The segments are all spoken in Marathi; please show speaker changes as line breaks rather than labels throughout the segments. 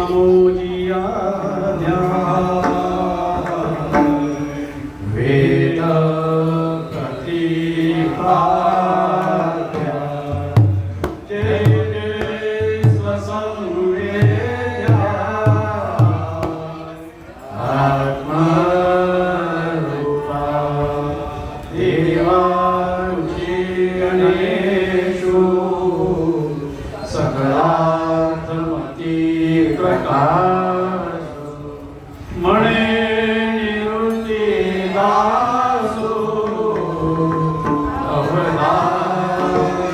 नामोजिया वेद प्रतिपाद्या जय जय स्वसंवेद्या आत्मरूपा देवांची गणेशु सकलार्थमती प्रकाश मणे निवृत्ती दासो अवधारी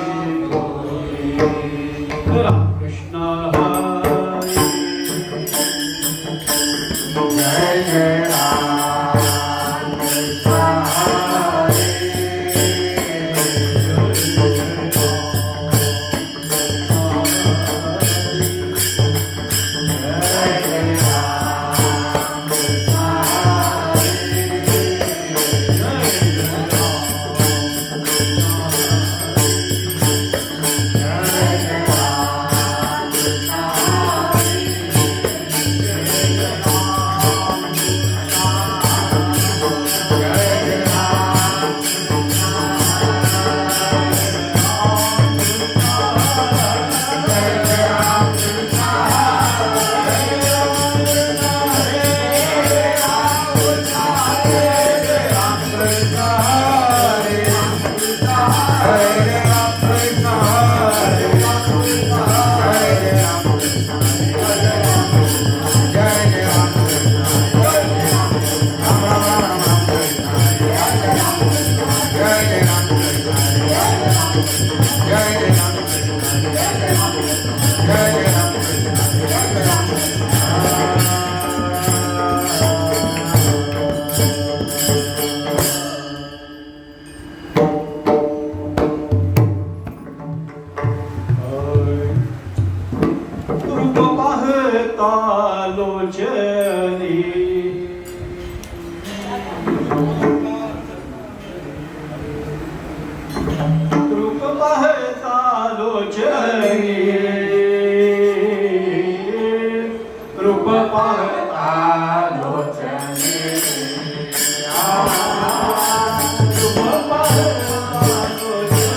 कृष्ण जय जय राम कृष्ण रूप पाहता लोचनी रूप पाहता लोचनी रूप पाहता लोचनी रूप पाहता लोचनी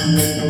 Ah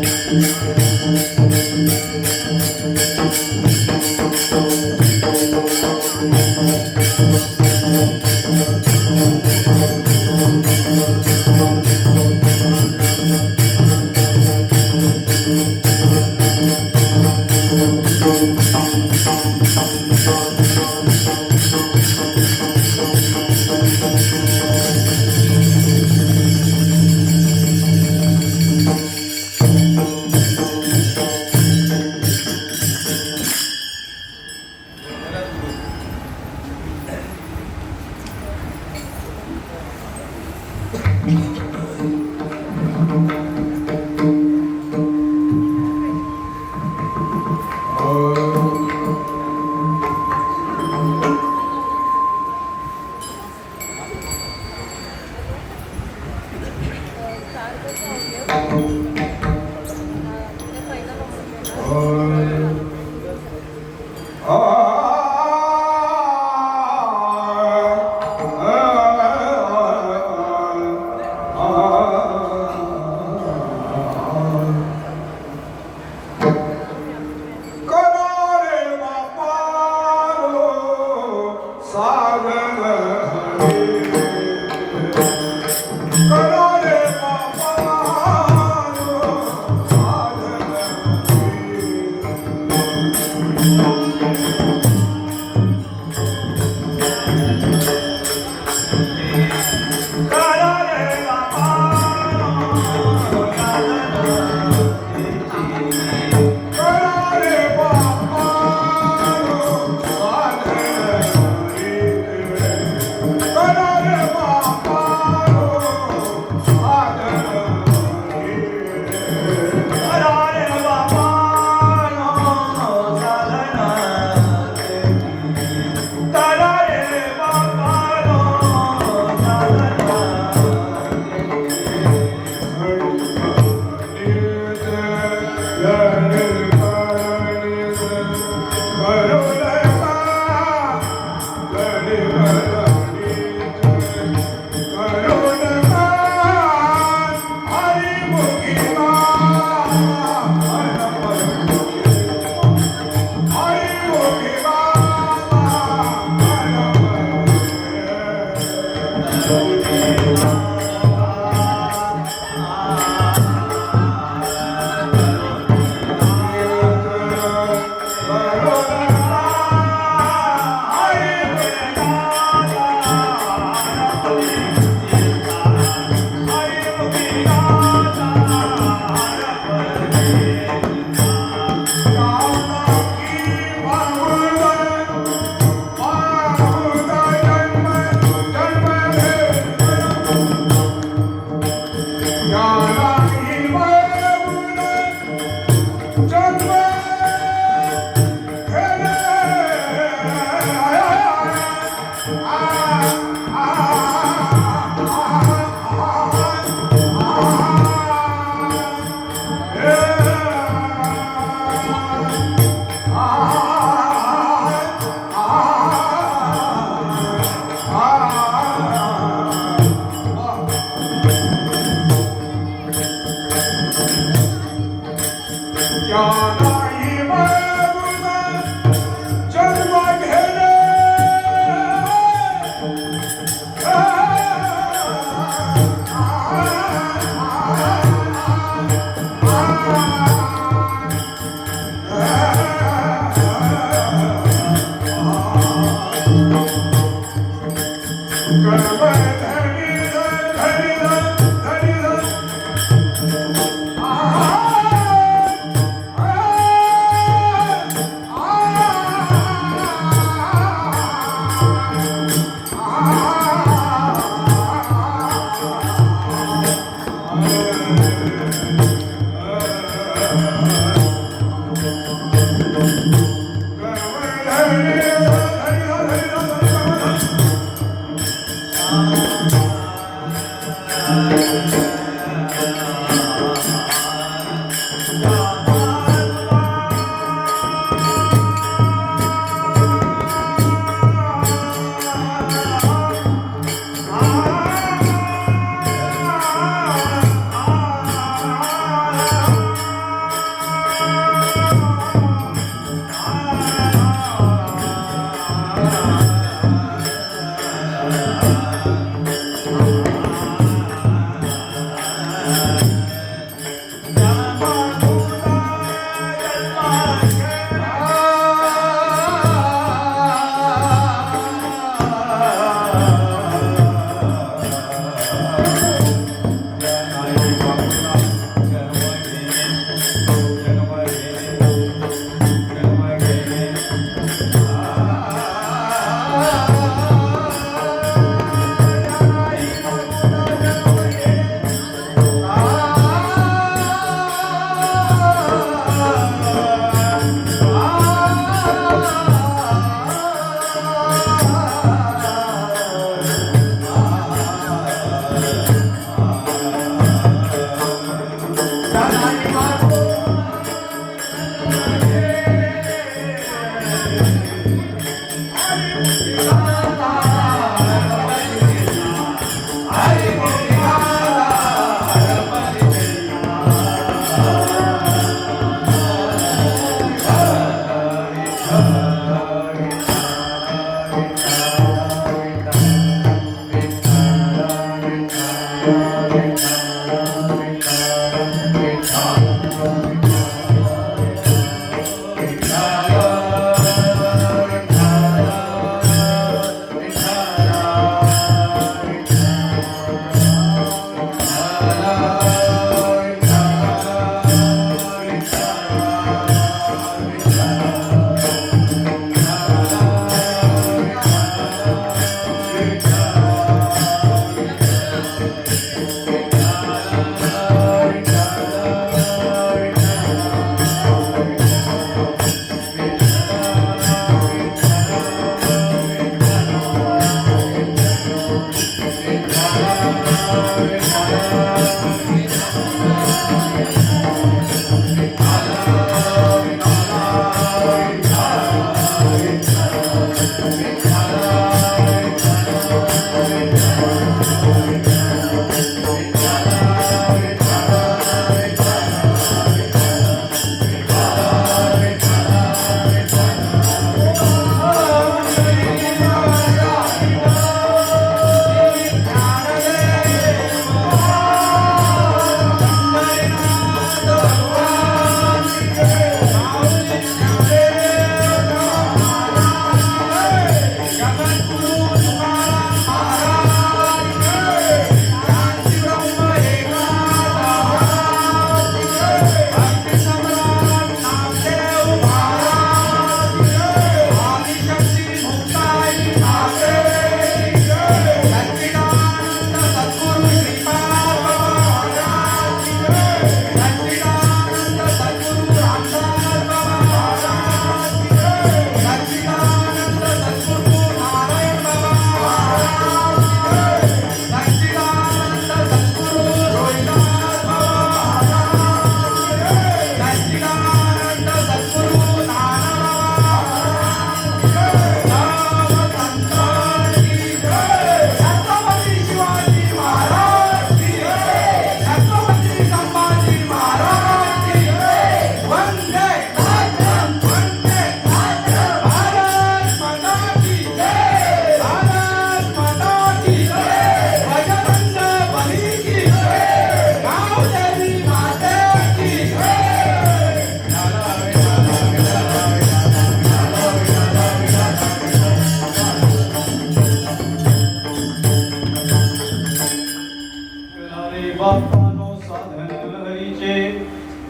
बापानो साधन हरीचे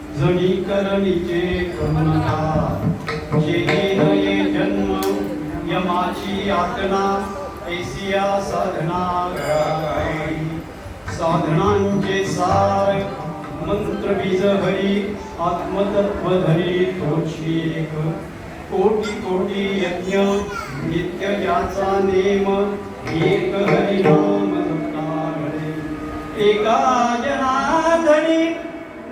जणी करणीचे करुणा जेणे नये जन्म यमाची यातना ऐसिया साधना कराय साधनांचे सार मंत्र बीज हरी आत्मतत्व धरी तोची एक कोटी कोटी यज्ञ नित्य ज्याचा नेम एक हरिनाम एका जनार्दनी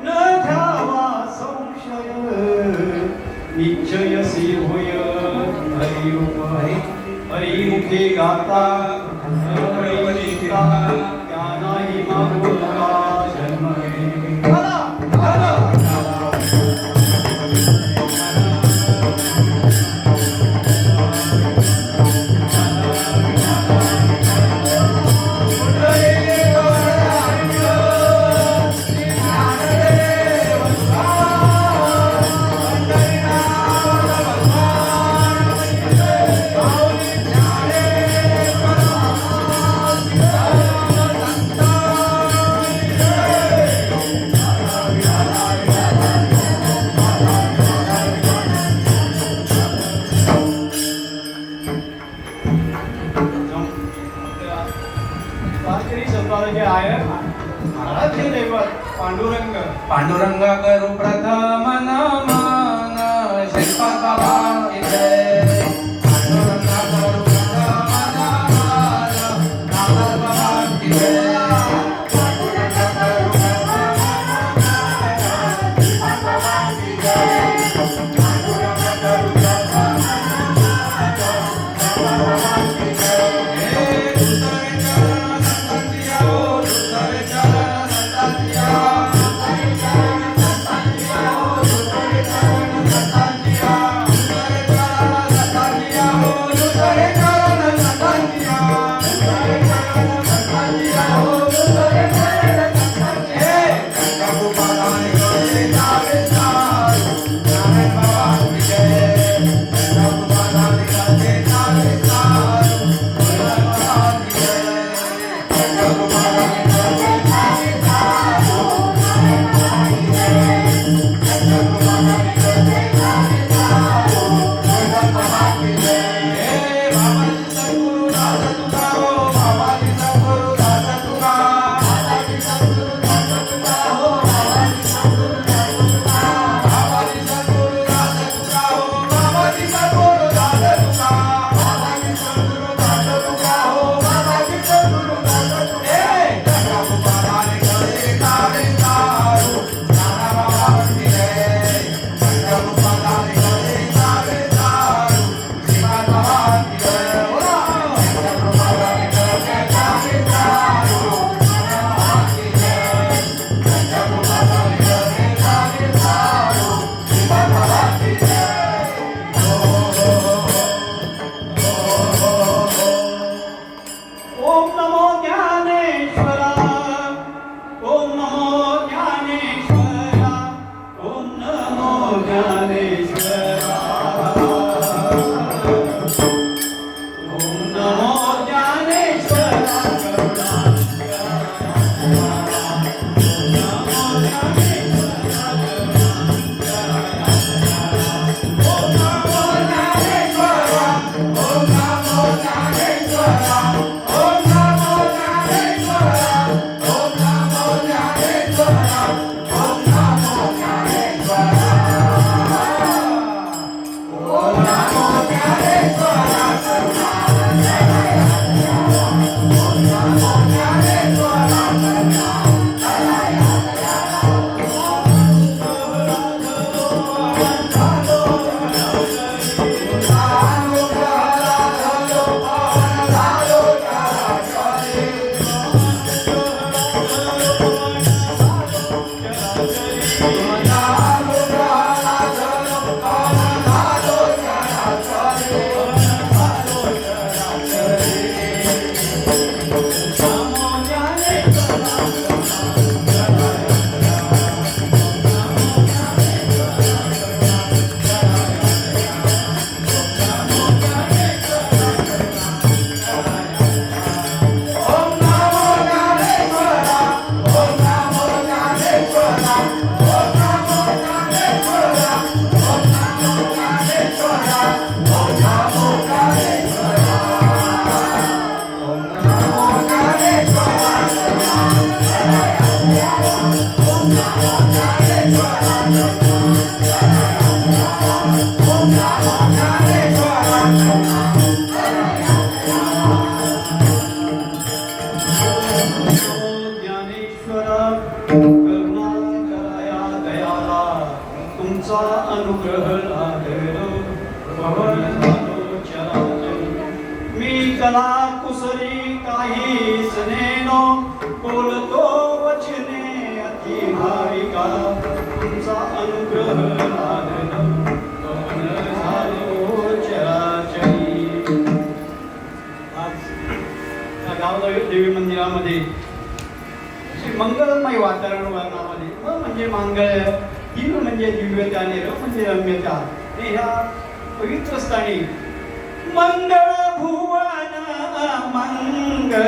न ध्यावा संशय निश्चयसी होय हरिरूप हरिमुखे गाता हरिचिंता त्या नाही मागोता जन्म पांडुरंग
पांडुरंगा करू प्रथम नमन श्रीपाद बाबा की जय पांडुरंगा करू प्रथम नमन नागद बाबा की जय पांडुरंगा करू प्रथम नमन
ज्ञानेश्वरा करुणाकराया दयाला तुमचा अनुग्रह लाभलो भवन झालो चराचरी. मी कला कुसरी काही सनेनो बोलतो वचने अति भाविका तुमचा अनुग्रह लाभलो भवन झालो चराचरी. आज या गावदेवी देवी मंदिरामध्ये मंगलमय वातावरणामध्ये म म्हणजे मांगल्य, दिव्य म्हणजे दिव्यता आणि र म्हणजे रम्यता. आणि ह्या पवित्र स्थानी मंगळ भुवन मंगल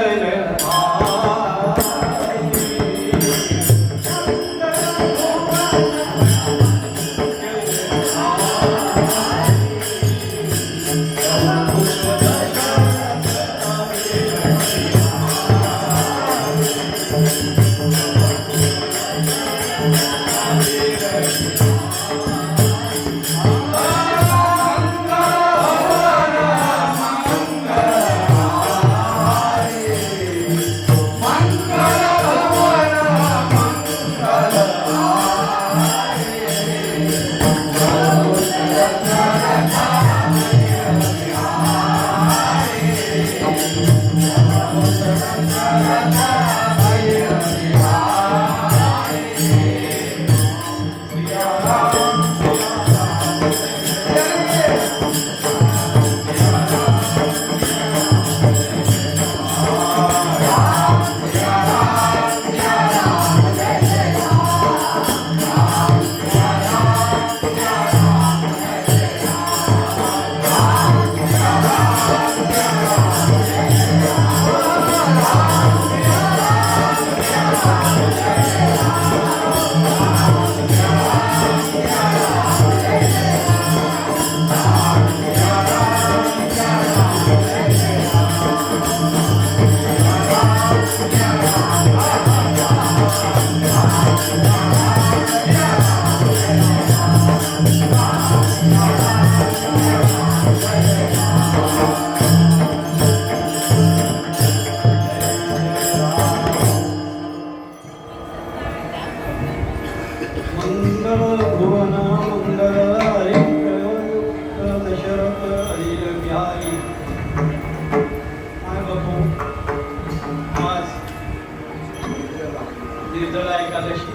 निर्जला एकादशी.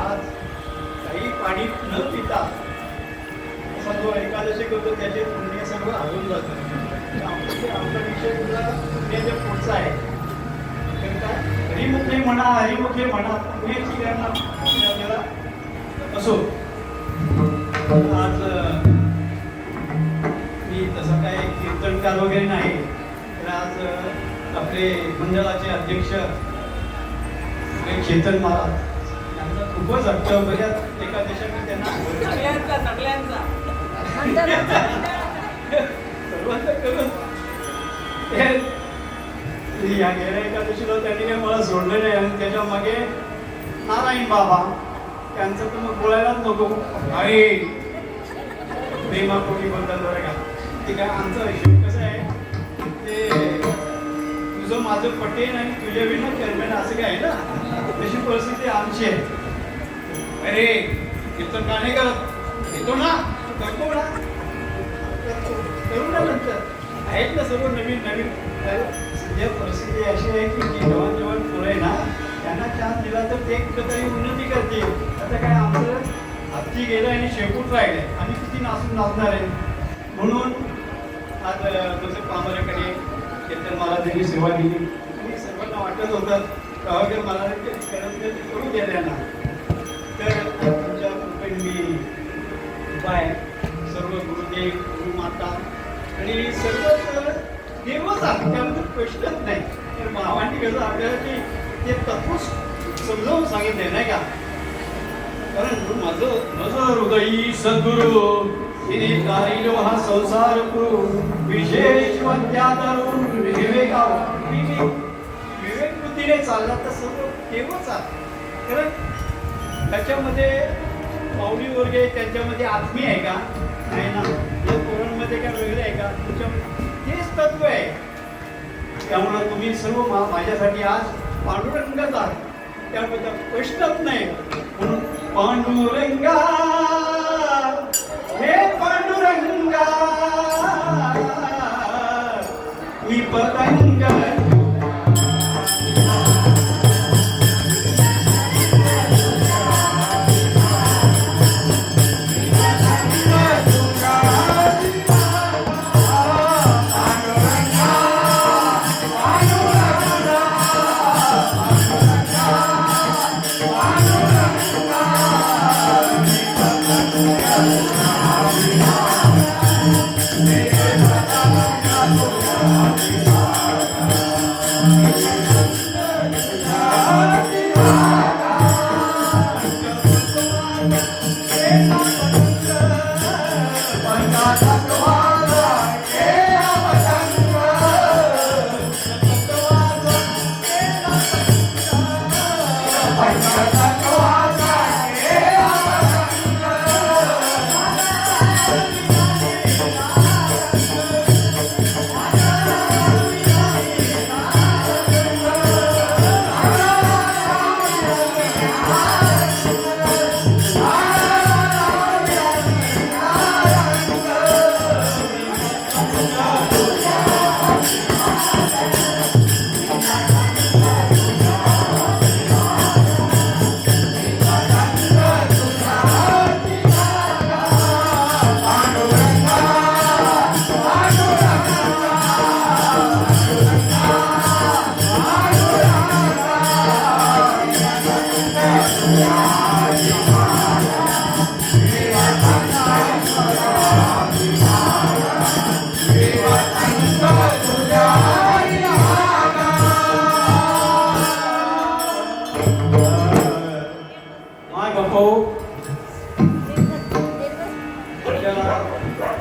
आज काही पाणी न पिता असा जो एकादशी करतो त्याचे पुण्य सर्व हरवून जातं. आमचा विषय तुझा पुण्याच्या पुढचा आहे. तर काय हरिमुखे म्हणा हरिमुखे म्हणा पुण्याची गणना आपल्याला असो. आज मी तसं काय कीर्तनकार वगैरे नाही, तर आज आपले मंडळाचे अध्यक्ष चेतन महाराज यांचा खूपच हट्ट. बऱ्याच एका देशात त्यांना सर्वांचा करून या गेल्या एकादशीला त्यांनी काही मला सोडलं नाही. आणि त्याच्या मागे नारायण बाबा त्यांचं तर मग बोलायलाच नको. अरे प्रेमापोटी बोलतात बरं का. ते काय आमचा विषय कसं आहे, ते तुझं माझं पटेन आणि तुझ्या विना कर्मेन असं काय आहे ना, तशी परिस्थिती आमची आहे. अरे कीर्तन का नाही करत, येतो ना करतो ना, करू ना नंतर. आहेत ना सर्व नवीन नवीन. सध्या परिस्थिती अशी आहे की जवान जवान पोरं आहे ना, त्यांना चान्स दिला तर ते कुठेतरी उन्नती करतील. आता काय आमचं हत्ती गेलं आणि शेपूट राहिलंय, आम्ही किती नाचणार आहे. म्हणून आज जसं पामरेकडे कीर्तन महाराजांनी सेवा दिली आणि सर्वांना वाटत होतं गावाकडे मला करू द्या त्यांना. तर तुमच्या कृपेने मी उपाय सर्व गुरुदेव गुरुमाता आणि सर्व देवच आहे, त्यामध्ये प्रश्नच नाही. तर भावांनी कसं आपल्याला की ते तत्व समजावून सांगितले नाही का. कारण माझं हृदयी सद्गुरु तिने कारिलो हा संसार पुरु विशेष वंत्यातरून विवेक बुद्धीने चालला तर सर्व देवच आहे. कारण त्याच्यामध्ये माऊली वर्ग त्यांच्यामध्ये आत्मी आहे का? नाही ना. या पोरांमध्ये काय वेगळं आहे का? तुमच्या तेच तत्व आहे. त्यामुळे तुम्ही सर्व माझ्यासाठी आज पांडुरंगच आहात, त्याबद्दल प्रश्नच नाही. म्हणून पांडुरंगा, हे पांडुरंगा, मी पतंग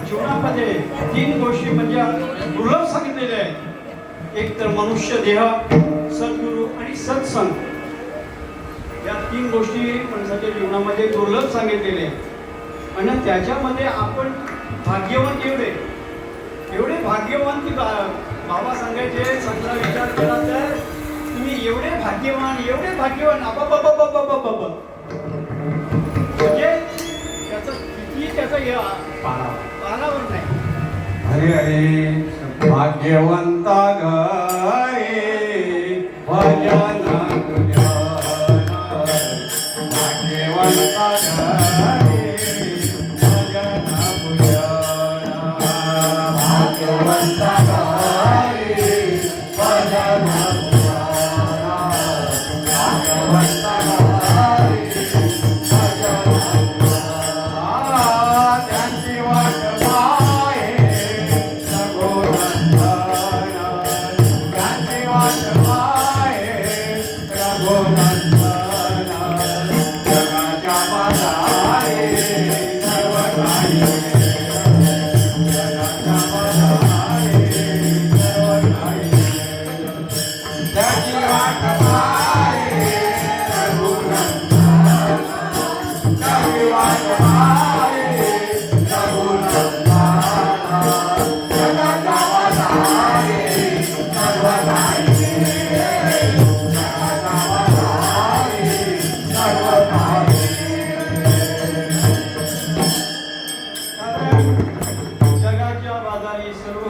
जीवनामध्ये 3 गोष्टी म्हणजे दुर्लभ सांगितलेल्या आहेत. एक तर मनुष्य देह, सद्गुरू आणि सत्संग. या 3 गोष्टी माणसाच्या जीवनामध्ये दुर्लभ सांगितलेल्या आहेत. आणि त्याच्यामध्ये आपण भाग्यवान एवढे भाग्यवान की बाबा सांगायचे, चांगला विचार केला तर तुम्ही एवढे भाग्यवान आबाबाबाबाबाबाबा, म्हणजे त्याचं किती त्याचं हे पानावर नाही.
अरे अरे भाग्यवंता घरे भजन तुझ्या, भाग्यवंता घरे भजन तुझ्या, भाग्यवंता घरे भजन तुझ्या, भाग्यवंता घरे भजन तुझ्या. त्यांची वाट पाहे रघुनंदन, त्यांची वाट पाहे रघुनंदन, जगाच्या पादारे सर्व काही, जगाच्या पादारे सर्व काही, त्याची वाट पाहे रघुनंदन, त्याची वाट पाहे रघुनंदन, जगाच्या पादारे सर्व काही, जगाच्या पादारे सर्व काही.
जगाच्या बाजारी सर्व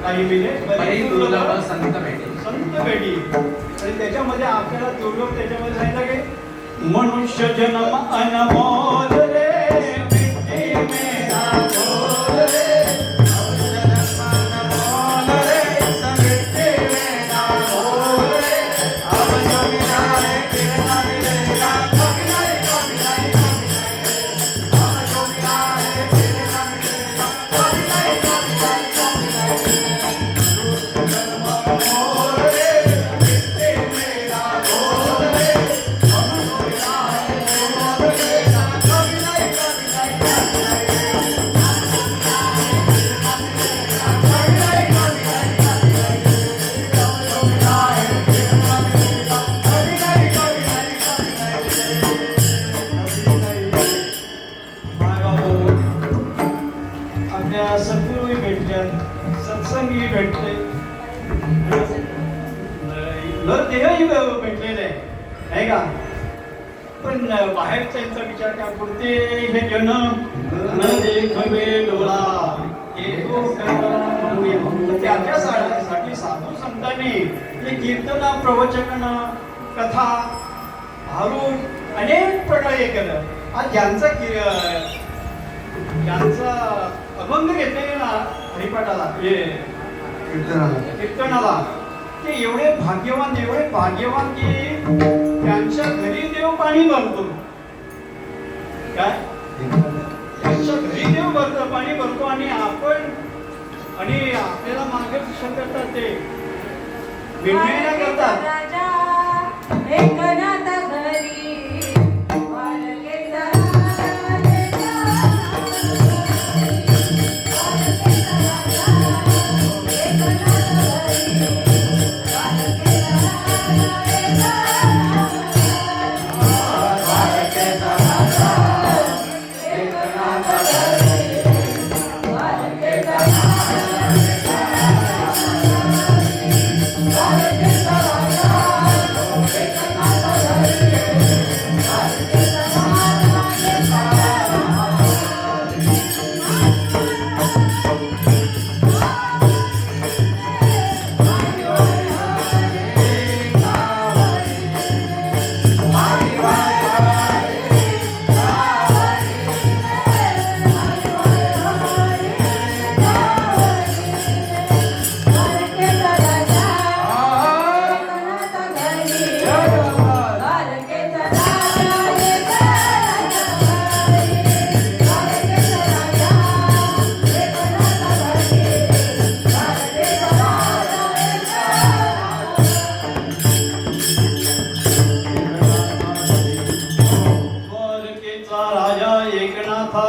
काही मिळे
बरी दुर्लभ संत भेटे.
संत भेटी. आणि त्याच्यामध्ये आपल्याला दुर्लभ त्याच्यामध्ये सांगितलं की मनुष्य जन्म अनमोल रे, मिट्टी में ना घोल रे,
मनुष्य जन्म अनमोल रे, मिट्टी में ना घोल रे, अब जो मिला है फिर ना मिलेगा, कभी नहीं, कभी नहीं, कभी नहीं, अब जो मिला है फिर ना मिलेगा, कभी नहीं, कभी नहीं, कभी नहीं. जन्म अनमोल रे, मिट्टी में ना घोल रे, अब जो मिला है फिर ना मिलेगा, कभी
सत्संगी भेटले, नरदेहही भेटलेले आहे, नाही का? पण बाहेरच्यांचा विचार काय करते, हे जन न देखवे डोळा त्याच्यासाठी साधू संतांनी हे कीर्तन, प्रवचन, कथा, भारूड अनेक प्रकारे केलं. आज ज्यांचा अभंग घेतलेला ना हरिपाठाला, कीर्तनाला, ते एवढे भाग्यवान की त्यांच्या घरी देव पाणी भरतो. काय त्यांच्या घरी देव भरतो, पाणी भरतो, आणि आपल्याला मार्गदर्शन करतात, ते विनय करतात.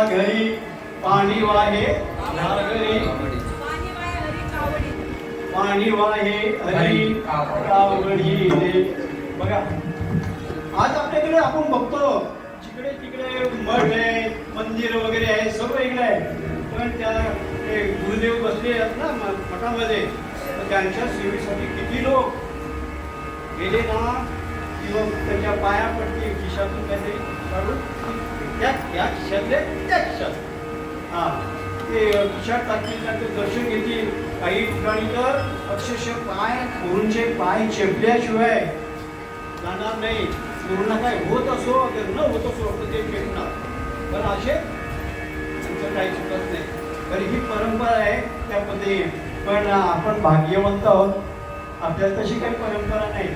घरी पाणी वाहे घरी, पाणी वाहे हरी कावडी. बघा, आज आपल्याकडे आपण बघतो जिकडे तिकडे मठ आहे, मंदिर वगैरे आहे, सर्व इकडे आहे, पण त्या गुरुदेव बसले आहेत ना मठामध्ये, त्यांच्या सेवेसाठी किती लोक गेले ना, किंवा त्यांच्या पाया पडते, खिशातून काहीतरी काढून त्या खिशातले त्या खिशात ते खिशात टाकतील, त्यांचं दर्शन घेतील. काही ठिकाणी तर अक्षरशः गुरूंचे पाय चेपल्याशिवाय जाणार नाही. पूर्ण काय होत असो अगर न होत असो तर ते चेपणार, पण असे त्यांचं काही चुकत नाही. तर ही परंपरा आहे त्या पद्धतीने. पण आपण भाग्यवंत आहोत, आपल्याला तशी काही परंपरा नाही.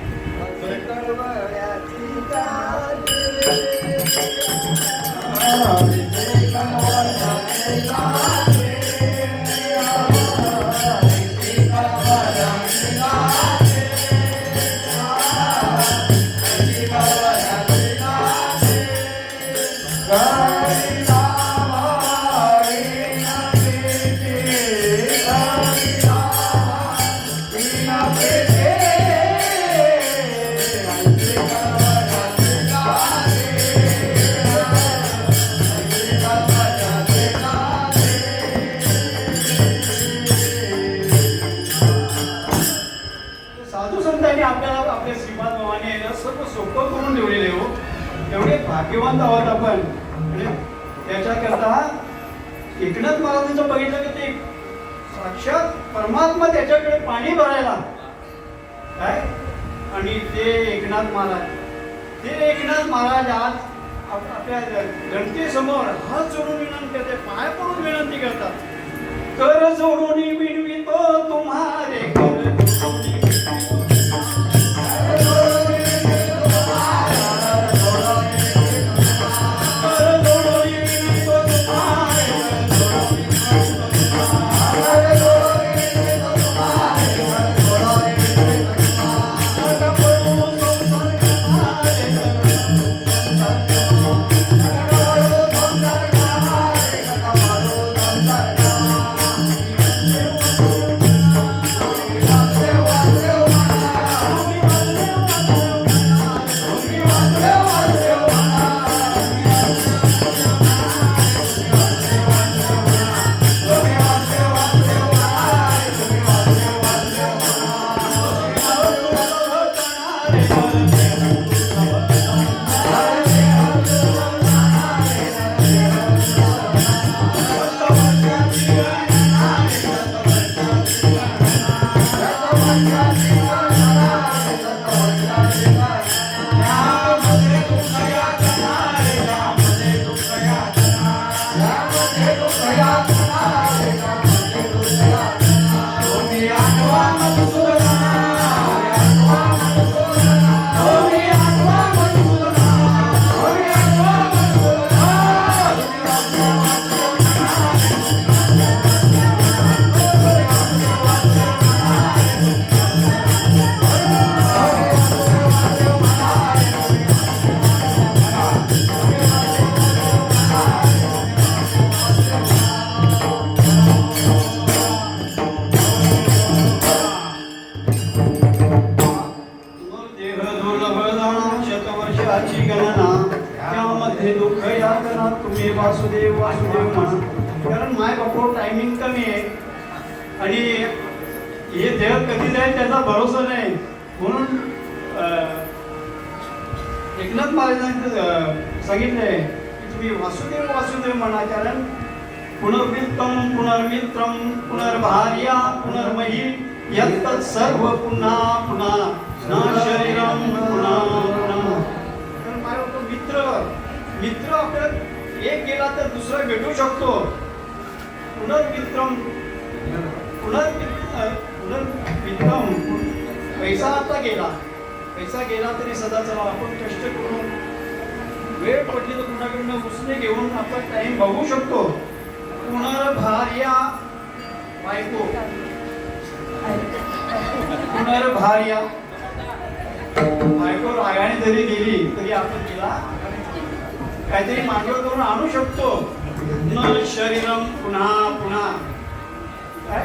आपल्याला आपल्या श्रीपाद बाबांनी सर्व सोपं करून ठेवलेले हो. एवढे भाग्यवान आहोत आपण. त्याच्याकरता एकनाथ महाराजांचं बघितलं की ते साक्षात परमात्मा त्याच्याकडे पाणी भरायला काय, आणि ते एकनाथ महाराज आज आपल्या जनतेसमोर हात जोडून विनंती करते, पाय पडून विनंती करतात. कर जोडून विनवितो तुम्हारे दुःख या करणार तुम्ही वासुदेव वासुदेव म्हणा. कारण माय बापो टायमिंग कमी आहे आणि हे देह कधी जाईल त्याचा भरोसा नाही. म्हणून एकनाथ महाराजांनी सांगितलंय की तुम्ही वासुदेव वासुदेव म्हणा. कारण पुनर्वित्तम पुनर्मित्रम पुनर्भार्या पुनर्मयी यत्तत् सर्व पुन्हा पुन्हा न शरीरम पुन्हा पुन्हा. तर माझ्या मित्र आपल्याला एक गेला तर दुसरा भेटू शकतो. पुनर्मित्रम पुनर्मित्रम पैसा आता पैसा गेला तरी सदा चला आपण कष्ट करून वेळ पडली तर कुणाकडनं उसने घेऊन आपण टाइम बघू शकतो. पुनर्भार्या बायको पुनर्भार्या बायको रागाने जरी गेली तरी आपण तिला काहीतरी मांडव करून आणू शकतो. न शरीरम पुन्हा पुन्हा काय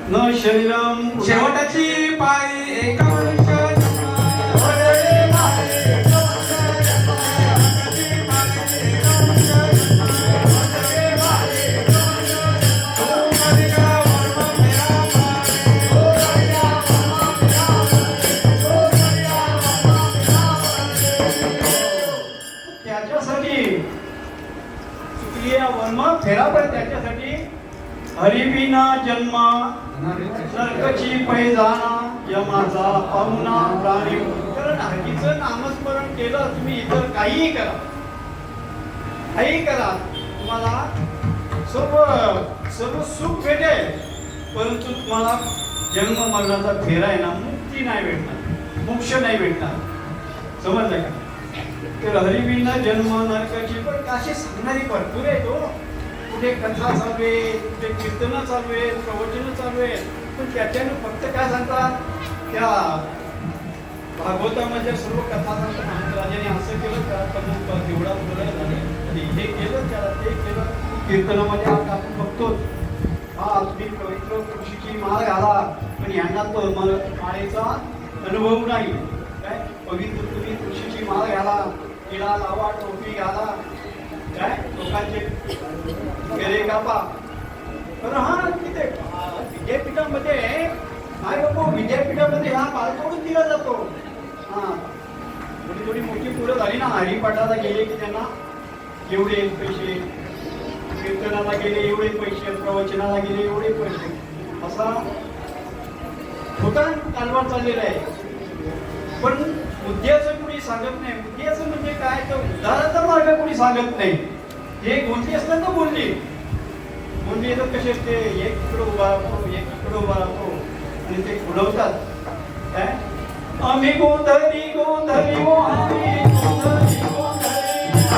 न शरीरम
शेवटची पाळी एक वर्ष
फेरा पण त्याच्यासाठी हरिविना जन्म नरकची पैजाना यमाचा पाहुणा प्राणी. कारण हरीचं नामस्मरण केलं तुम्ही इतर काहीही करा तुम्हाला सर्व सुख भेटेल. परंतु तुम्हाला जन्म मरणाचा फेरा आहे ना मुक्ती नाही भेटणार, मोक्ष नाही भेटणार. समजलं का? तर हरिविना जन्म नरकाची पण अशी सांगणारी भरपूर आहे. तो कुठे कथा चालू आहे, कुठे कीर्तन चालू आहे, प्रवचन चालू आहे. पण त्याच्यानं फक्त काय सांगतात त्या भागवतामध्ये सर्व कथा सांगतात. राजाने असं केलं त्याला तेवढा बोलायला झाले, हे केलं त्याला ते केलं. कीर्तनामध्ये आपण बघतो हा तुम्ही पवित्र तुळशीची माळ घाला पण यांना तो माळेचा अनुभव नाही. काय पवित्र तुम्ही तुळशीची माळ घाला, तिला लावा, टोपी घाला, काय लोकांचे गेले कापा. तर हा तिथे विद्यापीठामध्ये नाही बाबा विद्यापीठामध्ये हा पाल तोडून दिला जातो. हा थोडी मोठी पुढं झाली ना हरिपाठाला गेले की त्यांना एवढे पैसे, कीर्तनाला गेले एवढे पैसे, प्रवचनाला गेले एवढे पैसे, असा खोटा कारभार चाललेला आहे. पण बुद्ध्याचं कुणी सांगत नाही. बुद्ध्याचं म्हणजे काय तर उद्धाराचा मार्ग कुणी सांगत नाही. हे गोंडी असताना बोलली तर कसे ते एक इकडं उभा राहतो, एक इकडं उभा राहतो आणि ते खुडवतात. काय आम्ही गोंधळी गोंधळी हो आम्ही गोंधळी गोंधळी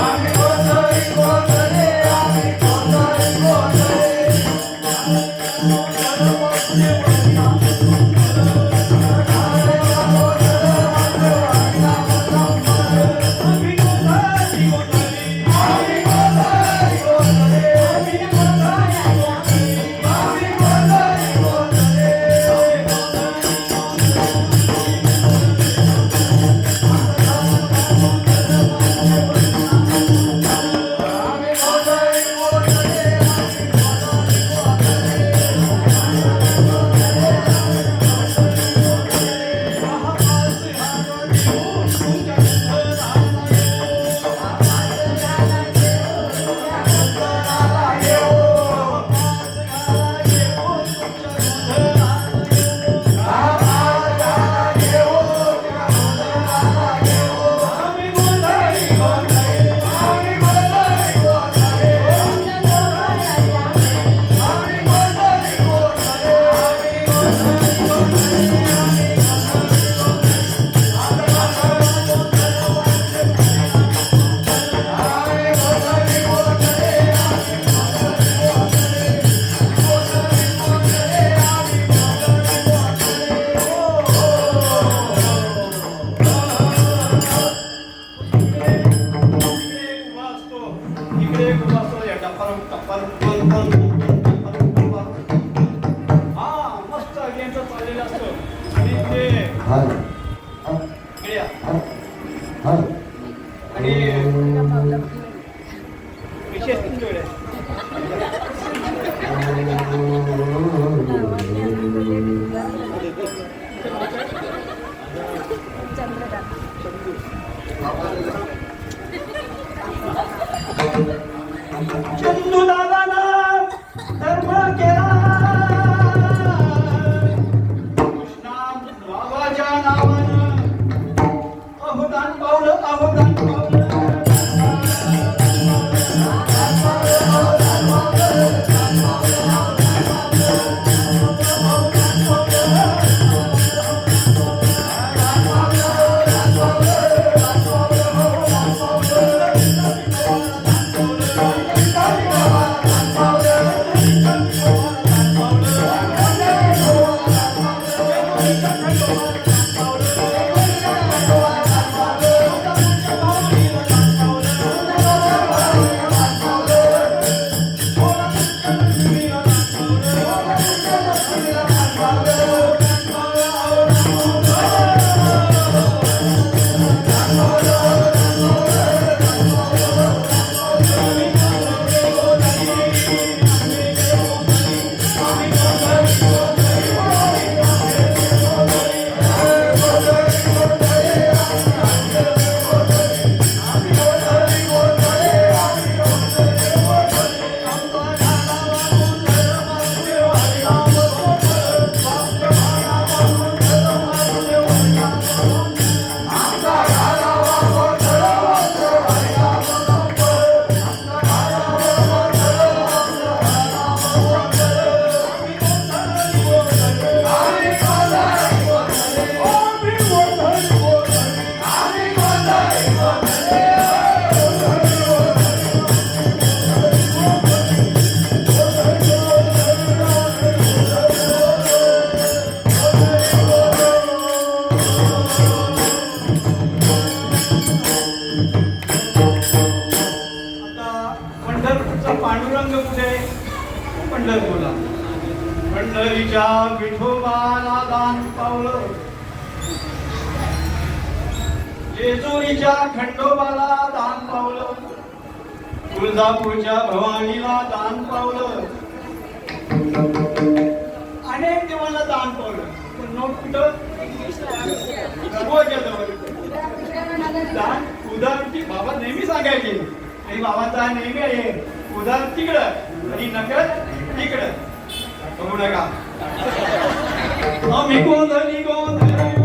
आम्ही गोंधळी गोंधळी आम्ही गोंधळी गोंधळी. आणि विशेष तुमच्याकडे चंदू दादाना धर्म केला कृष्णा बाबाच्या नावानं अहोदान पावलं अहोदान पावलं पांडुरंग कुठे पंढरपूरला पंढरीच्या विठोबाला दान पावलं जेजुरीच्या खंडोबाला दान पावलं तुळजापूरच्या भवानीला दान पावलं अनेक देवांना दान पावलं पण नोट कुठं दान उदाहरण बाबा नेहमी सांगायचे आणि बाबाचा नेहमी आहे उदाहरण तिकडं आणि नकल तिकडं बघू नका आम्ही गोंधळी गोंधळी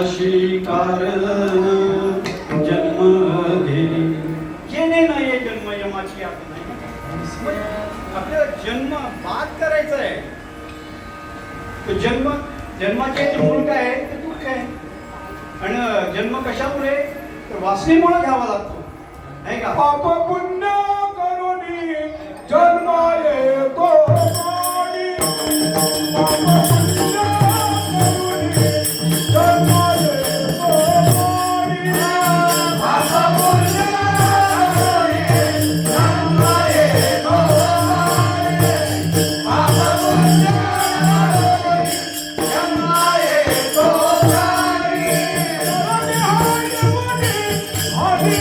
अशी कारण जन्म घेली जेणे नाही जन्म यमाची आप नाही आपल्याला जन्म बाद करायचा आहे तो जन्माचे मूळ काय आहे ते दुःख आहे आणि जन्म कशामुळे तर वासनेमुळे घ्यावा लागतो नाही का
पाप पुण्य करुणी जन्म येतो माडी. पाप पुण्य करुणी जन्म येतो माडी. पाप पुण्य करुणी जन्म येतो माडी. पाप पुण्य करुणी जन्म येतो माडी. हरी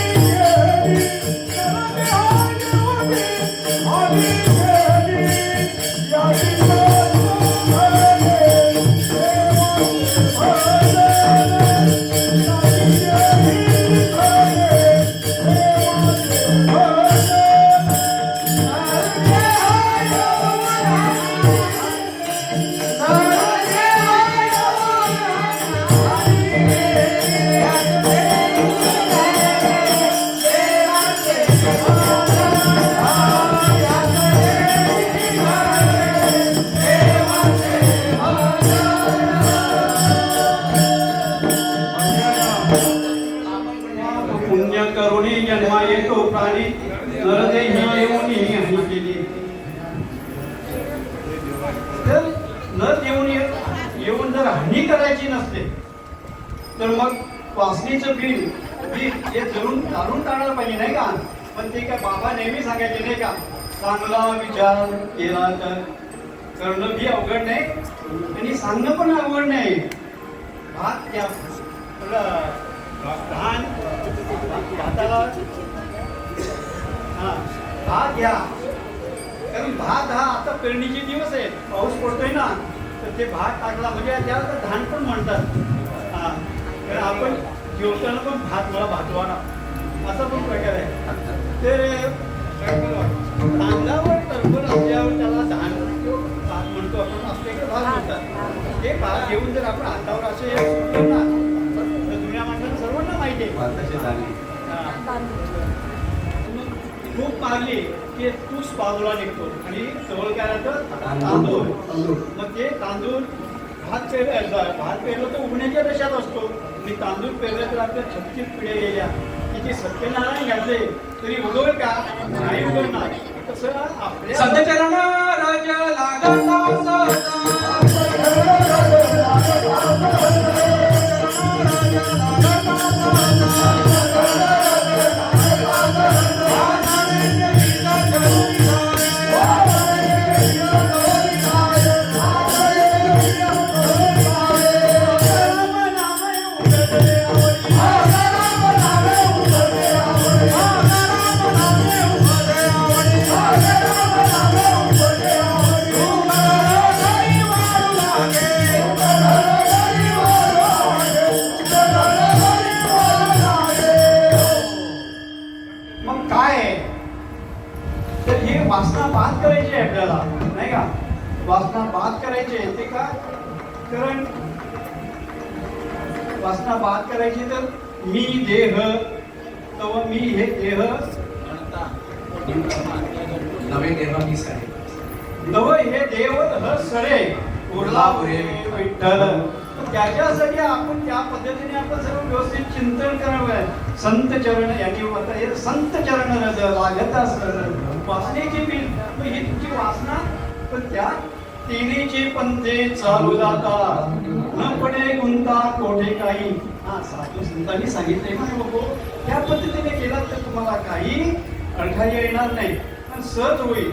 हरी
पुण्य करुणी जन्मा येतो प्राणी नरदेही येऊन हानी केली तर नर येऊन जर हानी करायची नसते तर मग वासनीचं बिल हे जरूर घालून टाळलं पाहिजे नाही का पण ते काय बाबा नेहमी सांगायचे नाही का चांगला विचार केला तर करणं बी अवघड नाही आणि सांगणं पण अवघड नाही भात घ्या धान भाताला भात घ्या कारण भात हा आता पेरणीचे दिवस आहेत पाऊस पडतोय ना तर ते भात टाकला म्हणजे त्याला धान पण म्हणतात कारण आपण जेवताना पण भात मला भातवाना असा पण प्रकार आहे तर धानावर टरफल असल्यावर त्याला धान भात म्हणतो आपण आपल्याकडे भात म्हणतात ते भात घेऊन जर आपण हातावर असे सुटलो ना तर जुन्या माणसांना सर्वांना माहिती आहे खूप मारली की तूच बाजूला निघतो आणि जवळ काय राहतं तांदूळ मग ते तांदूळ भात पेरलं तर उगण्याच्या दशात असतो आणि तांदूळ पेरलं तर आपल्या 36 पिढ्या गेल्या की ते सत्यनारायण घातले तरी उगवल का नाही उगवणार तसं आपल्या
सत्यचरण राजा लागला वासना बाद करायची आहे आपल्याला नाही का वासना बाद करायची आहे ते का कारण वासना बाद करायची तर मी देह तेव्हा मी हे देह
नवे देह मी सरे
नव हे देव ह सरे उरला पुरे विठ्ठल त्याच्यासाठी आपण त्या पद्धतीने आपण सर्व व्यवस्थित चिंतन करावं संत चरण यांनी हे संत चरण रज लागत वासनेची बिल मग ही तुमची वासना पण त्या तिन्हीचे पंथे चालू जाता न पडे गुंता कोठे काही साधू संतांनी सांगितले ना त्या पद्धतीने केला तर तुम्हाला काही अडथळे येणार नाही पण सहज होईल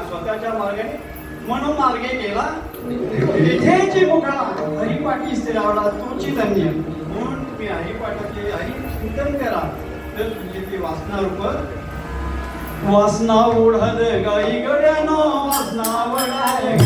स्वतःच्या मार्गाने मनोमार्गे गेला तेथेची मोकळा हरिपाठी स्थिरावला तोची धन्य म्हणून तुम्ही हरिपाठातले हरि चिंतन करा तर तुमची ती वासना रूप वासना ओढत गाई गड्यानो वासना वडाय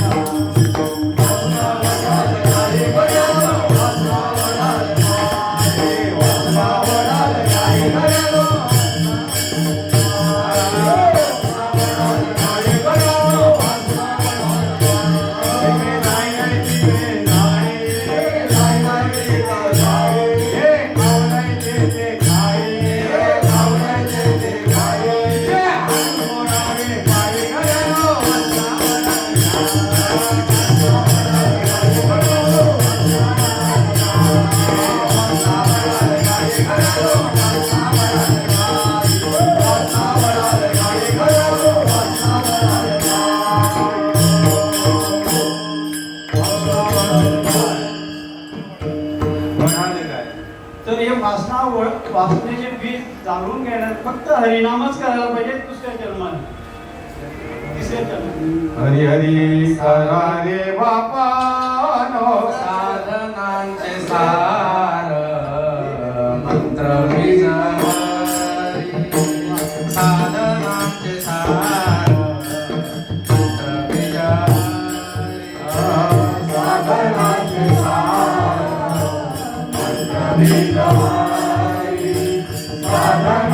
म्हणाले काय
तर हे वासनेचे बीज जाणून घेण्यात फक्त हरिनामच करायला पाहिजे दुसऱ्या जन्मात तिसऱ्या जन्मात
हरी हरी करा रे बापानो
साधनांचे सार मंत्र बीज हरी साधनांचे सार मंत्र बीज हरी
साधनांचे सार मंत्र बीज हरी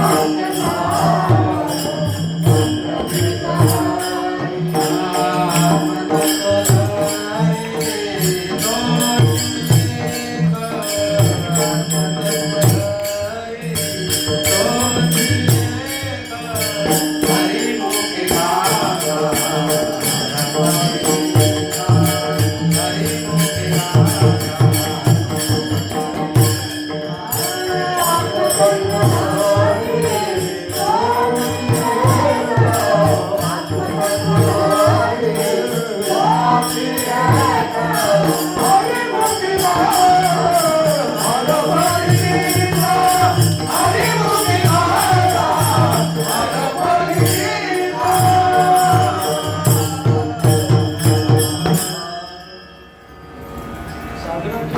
साधनांचे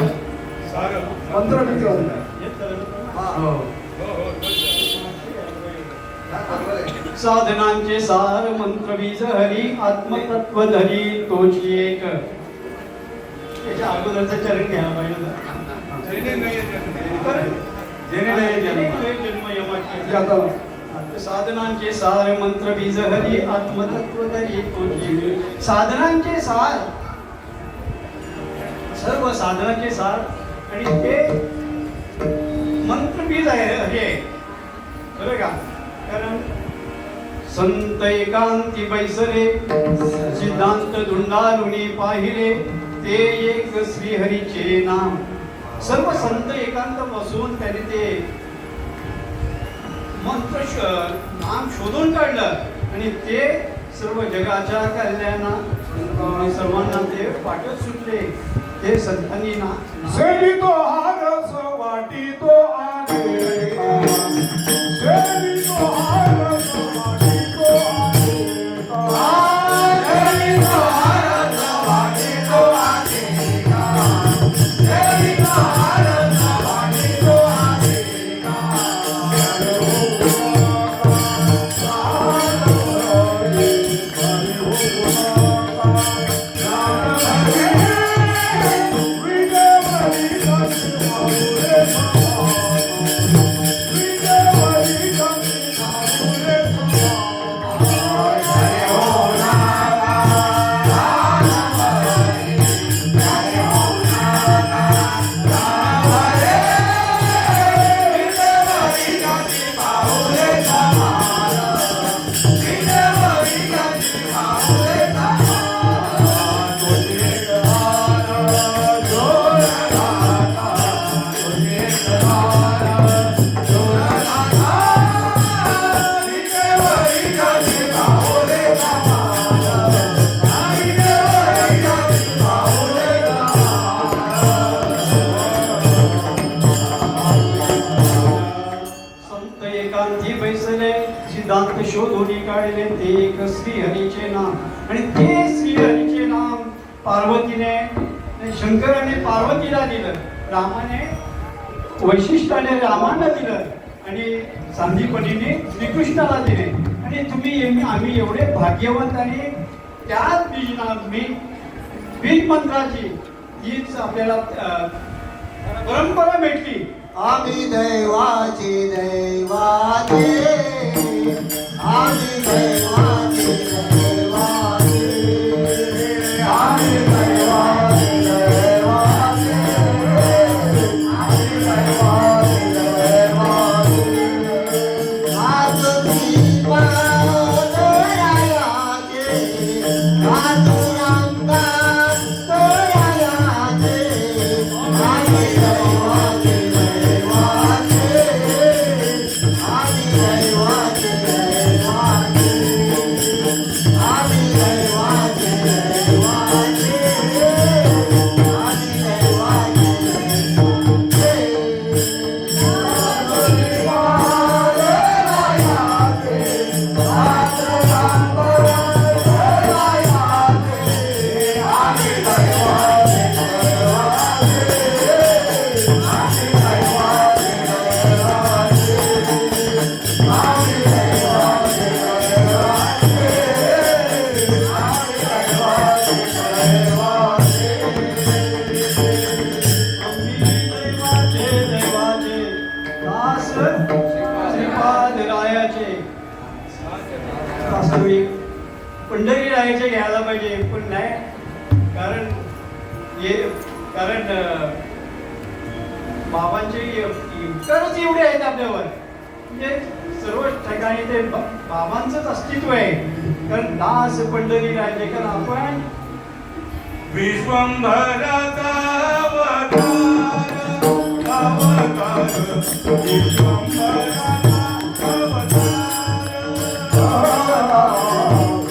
सार मंत्र बीज मंत्र बीज
साधनांचे सार मंत्र बीज हरी आत्मतत्व धरी तोची एक त्याच्या अगोदरचं चरण घ्यायला पाहिजे साधनांचे सार मंत्र बीज हरी आत्मतत्व धरी तोची साधनांचे सार सर्व साधनांचे सार आणि ते मंत्र बीज आहे हे बरं का कारण संत एकांती बैसले सिद्धांत धुंडाळुनी पाहिले ते एक श्रीहरीचे नाम सर्व संत एकांत बसून त्याने ते मंत्र नाम शोधून काढलं आणि ते सर्व जगाच्या कल्याणा सर्वांना ते वाटत सुटले ते संतांनी ना
सेवी तो हारस वाटी तो आले सेवी तो हारस वाटी तो आले सेवी तो हारस वाटी तो आले सेवी तो हारस वाटी तो आले
सिद्धांत शोधून काढले ते एक श्रीहरीचे नाम आणि ते श्रीहरीचे नाम पार्वतीने शंकराने पार्वतीला दिलं रामाने वैशिष्ट्याने रामाला दिलं आणि सांदीपणीने श्रीकृष्णाला दिले आणि तुम्ही आम्ही एवढे भाग्यवंत आणि त्याच बीज मंत्राची हीच आपल्याला परंपरा भेटली
आम्ही दैवाची दैवाचे आम्ही दैवाची दैवाचे आम्ही दैवाची दैवाचे आम्ही दैवाची दैवाचे आज ती पावसाळ्याचे आज आमचा सोहळ्याचे आम्ही दैवाची दैवाचे
पाहिजे पण नाही कारण बाबांचे विकारच एवढे आहेत आपल्यावर म्हणजे सर्व ठिकाणी ते बाबांचंच अस्तित्व आहे कारण दास पंढरी राजे कारण आपण
विश्वंभराचा अवतार विश्वंभराचा अवतार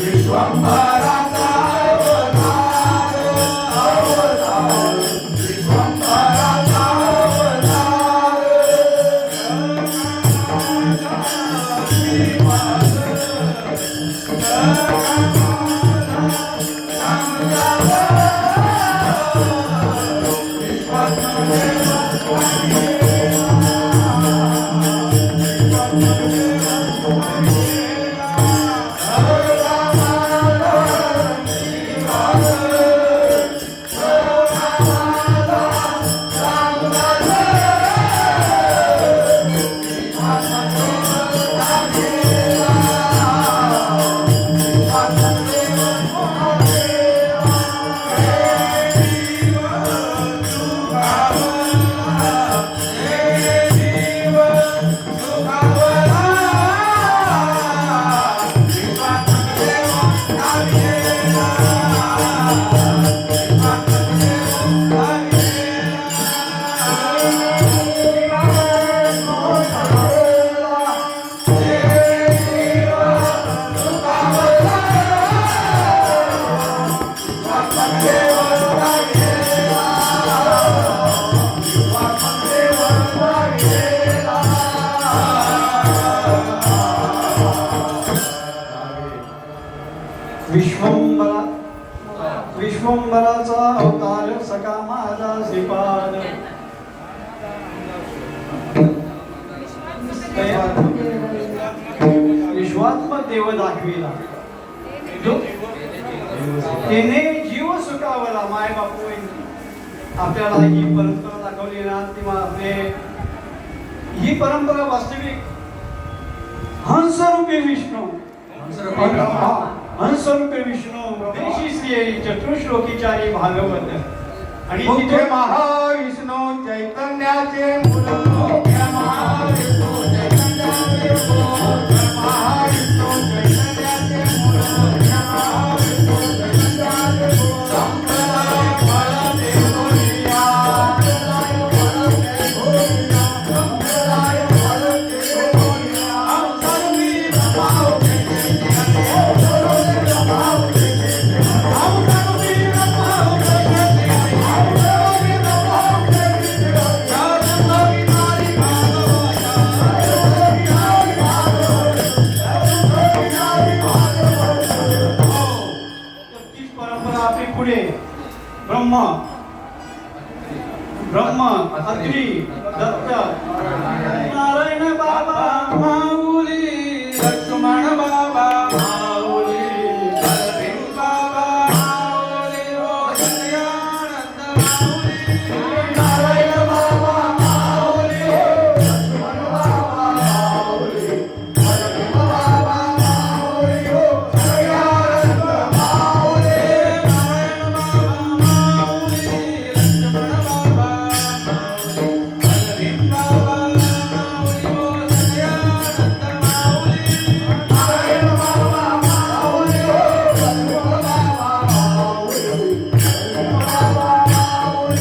विश्वंभराचा अवतार विश्वंभराचा
विश्वंभराचा अवतार सखा माझा श्रीपाद विश्वात्मक देव दाखविला त्याने जीव सुखावला माय बापू आपल्याला ही परंपरा दाखवली ना किंवा आपले ही परंपरा वास्तविक हंसरूपी विष्णू हंसरूपी विष्णू देशी श्री चतुश्लोकीचारी भागवत आणि
मुख्य महाविष्णू चैतन्याचे मूल मुख्य महाविष्णू चैतन्याचे मूल महाविष्णू चैतन्याचे मूल मुख्य महाविष्णू चैतन्याचे मूल संप्रदाय फळ देवोनिया संप्रदाय फळ देवोनिया संप्रदाय फळ देवोनिया हम सर्वी रमाओ के हम सर्वी रमाओ के हम सर्वी रमाओ के
पुढे ब्रह्म अत्रि दत्त नारायण बाबा
माऊली लक्ष्मण बाबा
माऊली
अरविंद बाबा माऊली रोषयानंद माऊली
नारायण बाबा माऊली लक्ष्मण बाबा माऊली अरविंद बाबा माऊली रोषयानंद माऊली
नारायण बाबा माऊली लक्ष्मण बाबा माऊली अरविंद बाबा माऊली रोषयानंद माऊली
नारायण बाबा माऊली लक्ष्मण बाबा माऊली अरविंद बाबा माऊली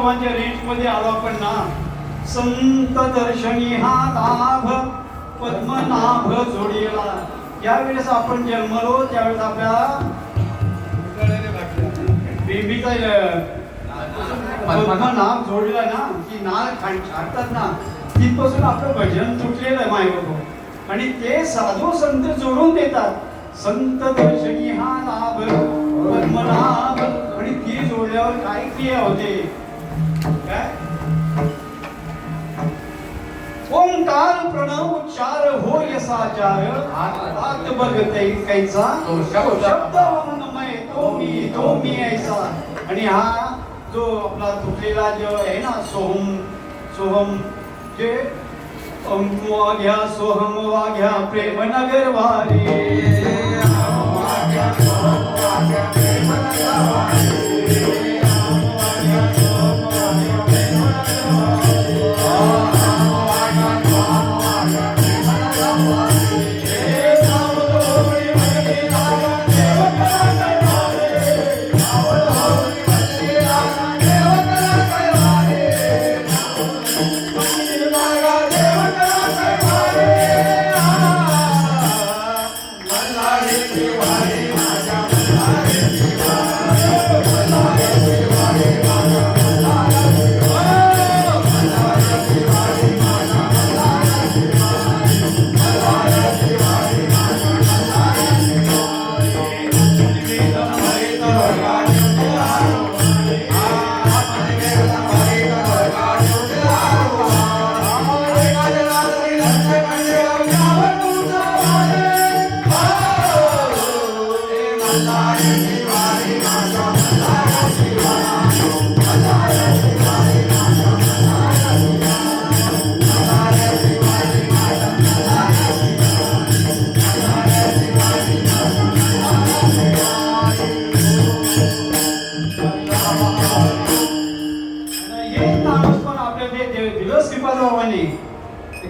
तुकोबाबांच्या रेंज मध्ये आलो आपण ना. संत दर्शनी हा लाभ पद्मनाभ जोडीला. ज्यावेळेस आपण जन्मलो त्यावेळेस आपल्या बेबीचा पद्मनाभ जोडला ना की नाळ छाटतात ना, तिथपासून आपलं भजन तुटलेलं आहे माय बाबा. आणि ते साधू संत जोडून देतात. संत दर्शनी हा लाभ पद्मनाभ. आणि ती जोडल्यावर काय क्रिया होते काय? ओंकार प्रणव उच्चार हो यसाचार आत बघते कैसा शब्द वर्णमय तो मी ऐसा. आणि हा जो आपला तुटलेला जो आहे ना सोहम जे वाघ्या सोहम वाघ्या प्रेम नगर वारी.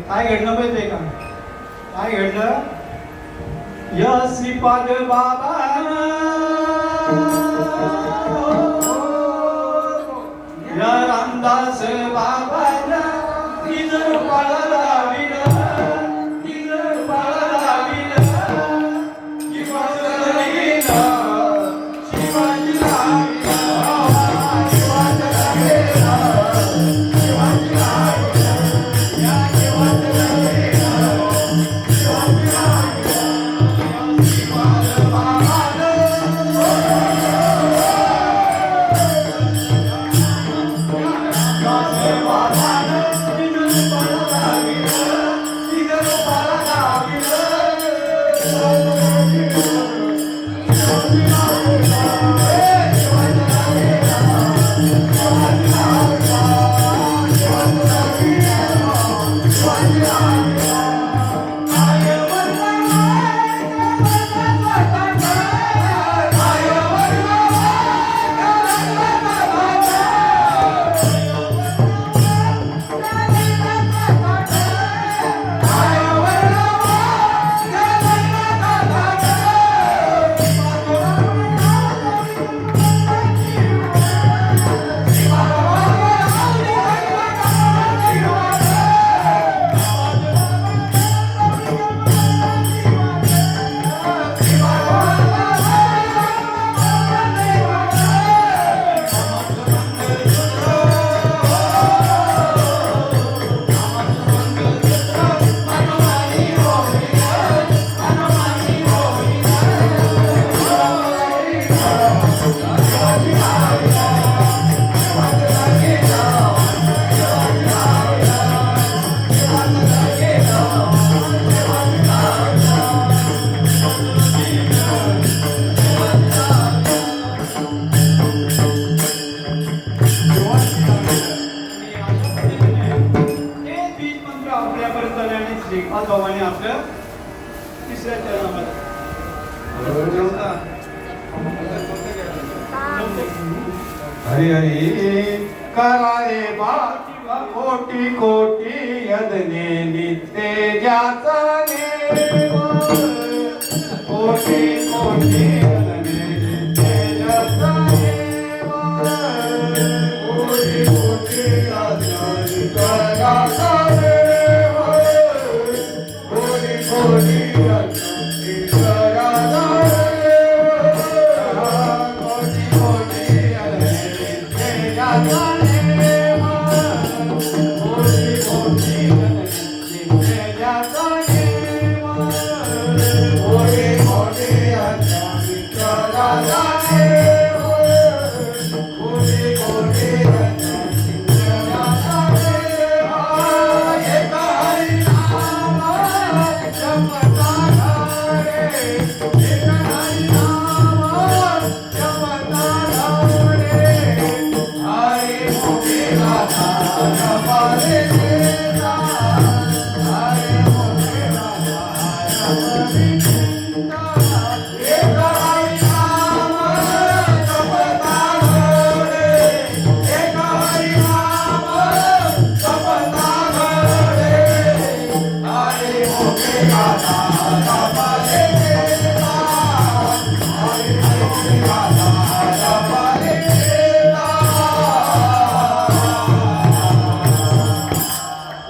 काय घडलं माहितीये का? काय घडलं? या श्रीपाद बाबा या रामदास बाबा निजर पाळला विला निजर पाळला विला शिवाजीला शिवाजीला श्रीपाद बाबांनी आपल्या तिसऱ्या चरणामध्ये
हरी हरी करारे बाबा कोटी कोटी यदने नित्य ज्याचा नेम कोटी कोटी यदने नित्य ज्याचा नेम कोटी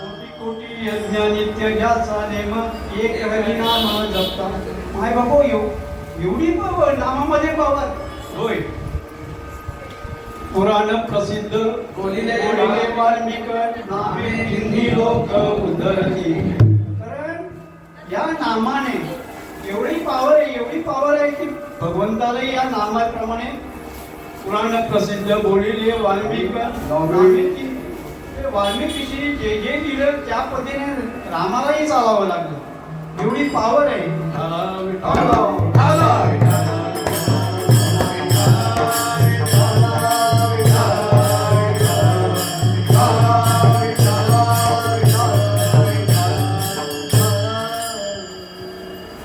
कोटी कोटी यज्ञ नित्य ज्याचा नेम एक हरिनाम जपता. माय बाबो एवढी पावर नामामध्ये पावर. होय, पुराण प्रसिद्ध
बोलिले
वाल्मिक नामे हिंदी लोक उद्धरती. कारण या नामाने एवढी पावर आहे की भगवंताला या नामाप्रमाणे पुराण प्रसिद्ध बोलिले वाल्मिक नामे की वाल्मिकीशी जे जे लिहिलं त्या पद्धतीने रामालाही चालावं लागलं. एवढी पावर आहे.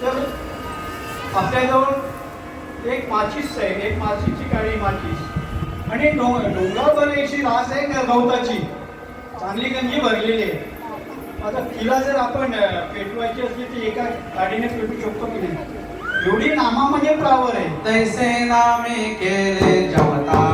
तर आपल्याजवळ एक माचीस आहे, एक माचीची काळी माचीस आणि डोंगरावर अशी रास आहे गवताची, चांगली गंजी भरलेली आहे. आता तिला जर आपण पेटवायची असली तर एका गाडीने पेटू शकतो की नाही? एवढी नामामध्ये पावर आहे.
तैसे नामे केले जवता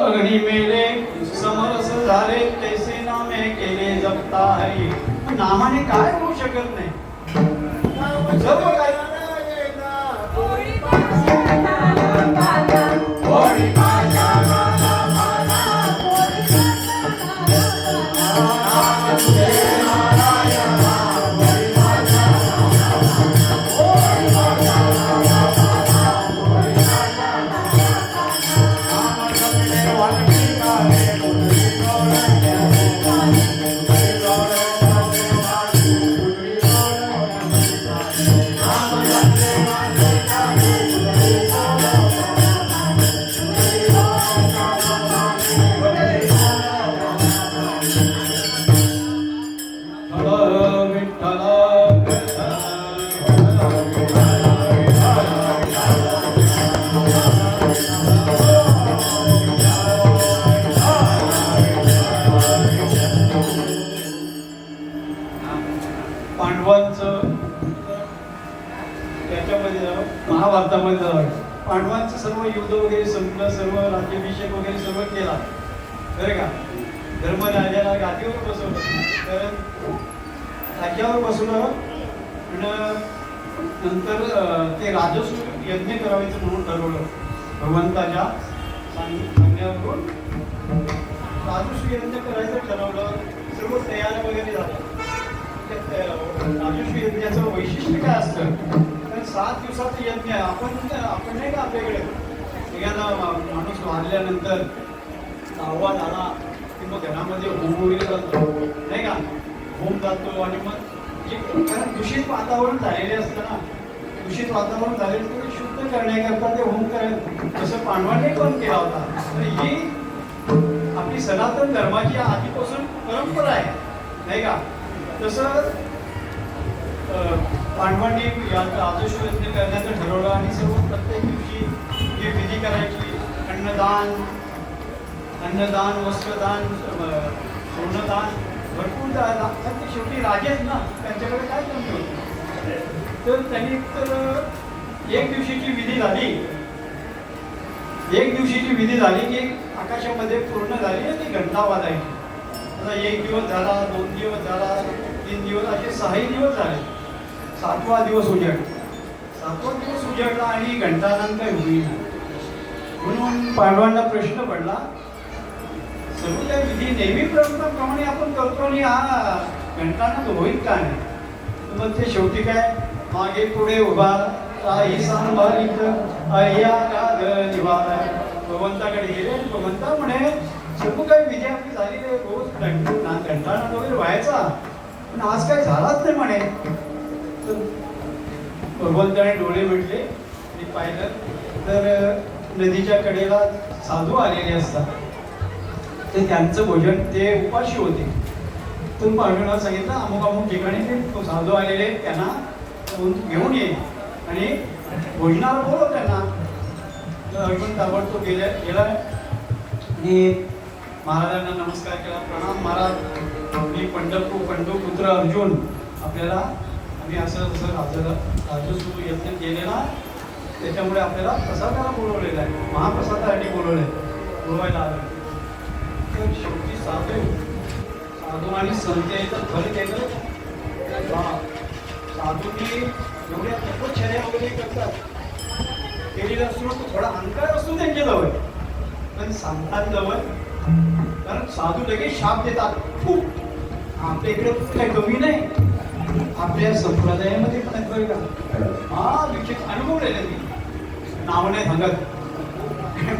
अग्नि मेले समरस झाले तैसे नामे केले जपता हरी. नामाने काय होऊ शकत नाही. जप काय पांडवांचं त्याच्यामध्ये महाभारतामध्ये पांडवांचं सर्व युद्ध वगैरे संपलं, सर्व राज्याभिषेक वगैरे सर्व केला बरं का. धर्मराजाला गादीवर बसवलं, तर राज्यावर बसवलं आणि नंतर ते राजसूय यज्ञ करायचं म्हणून ठरवलं. भगवंताच्या सांगण्यावरून राजसूय यज्ञ करायचं ठरवलं. सर्व तयार वगैरे झालं. राजसूय यज्ञाचं वैशिष्ट्य काय असतं, तर 7 दिवसाचा यज्ञ आहे. आपण नाही का आपल्याकडे एखादा माणूस वारल्यानंतर आवाज आला की मग घरामध्ये होम वगैरे जातो नाही का, होम जातो आणि मग कारण दूषित वातावरण झालेले असतं ना, दूषित वातावरण झालेलं ते शुद्ध करण्याकरता ते होम करायचं. तसं पांडवांनी पण केला होता. तर ही आपली सनातन धर्माची आधीपासून परंपरा आहे नाही का. तसं पांडवांनी आदर्शयज्ञ करण्याचं ठरवलं आणि सर्व प्रत्येक दिवशी जी विधी करायची, अन्नदान, वस्त्रदान, सोन्नदान, भरपूर लागतात. ते शेवटी राजेच ना, त्यांच्याकडे काय कमी होतं. तर त्यांनी तर एक दिवशीची विधी झाली की आकाशामध्ये पूर्ण झाली आणि घंटा वाजायची. आता 1 दिवस झाला, 2 दिवस झाला, 3 दिवस, असे 6 दिवस झाले. 7वा दिवस उजाडला आणि घंटानाद काही होईल. म्हणून पांडवांना प्रश्न पडला, सर्व त्या विधी नेहमीप्रमाणे आपण करतो आणि हा घंटानाद होईल का नाही. मग ते शेवटी काय, मागे पुढे उभा आई सांभाळीत अय्या राग निवारा, भगवंताकडे गेले. भगवंता म्हणे सर्व काही विधी आपली झाली, रोज घंटानाद वगैरे व्हायचा, पण आज काही झालाच नाही म्हणे. तर भगवंताने डोळे मिटले आणि पाहिलं तर नदीच्या कडेला साधू आलेले असतात. ते त्यांचं भोजन, ते उपाशी होते. तर पांडवांना सांगितलं अमुक ठिकाणी ते साधू आलेले, त्यांना घेऊन ये आणि भोजनाला बोलव त्यांना. तर अर्जुन ताबडतोब गेला आणि महाराजांना नमस्कार केला. प्रणाम महाराज, मी पंडुपुत्र अर्जुन, आपल्याला आम्ही असं राजसूय यज्ञ केलेला, त्याच्यामुळे आपल्याला प्रसादाला बोलवलेलं आहे, महाप्रसादासाठी बोलवायला आलं. तर शेवटी साधू आणि संत याचं फरक आहे. साधूंनी एवढ्या तपश्चर्या वगैरे करतात केलेला असतो, थोडा अहंकार असतो त्यांच्याजवळ, पण संतांजवळ, कारण साधू लगेच शाप देतात. खूप आपल्या इकडे काही कमी नाही, आपल्या संप्रदायामध्ये पण बरं का. विशेष अनुभवलेलं मी, नाव नाही सांगत,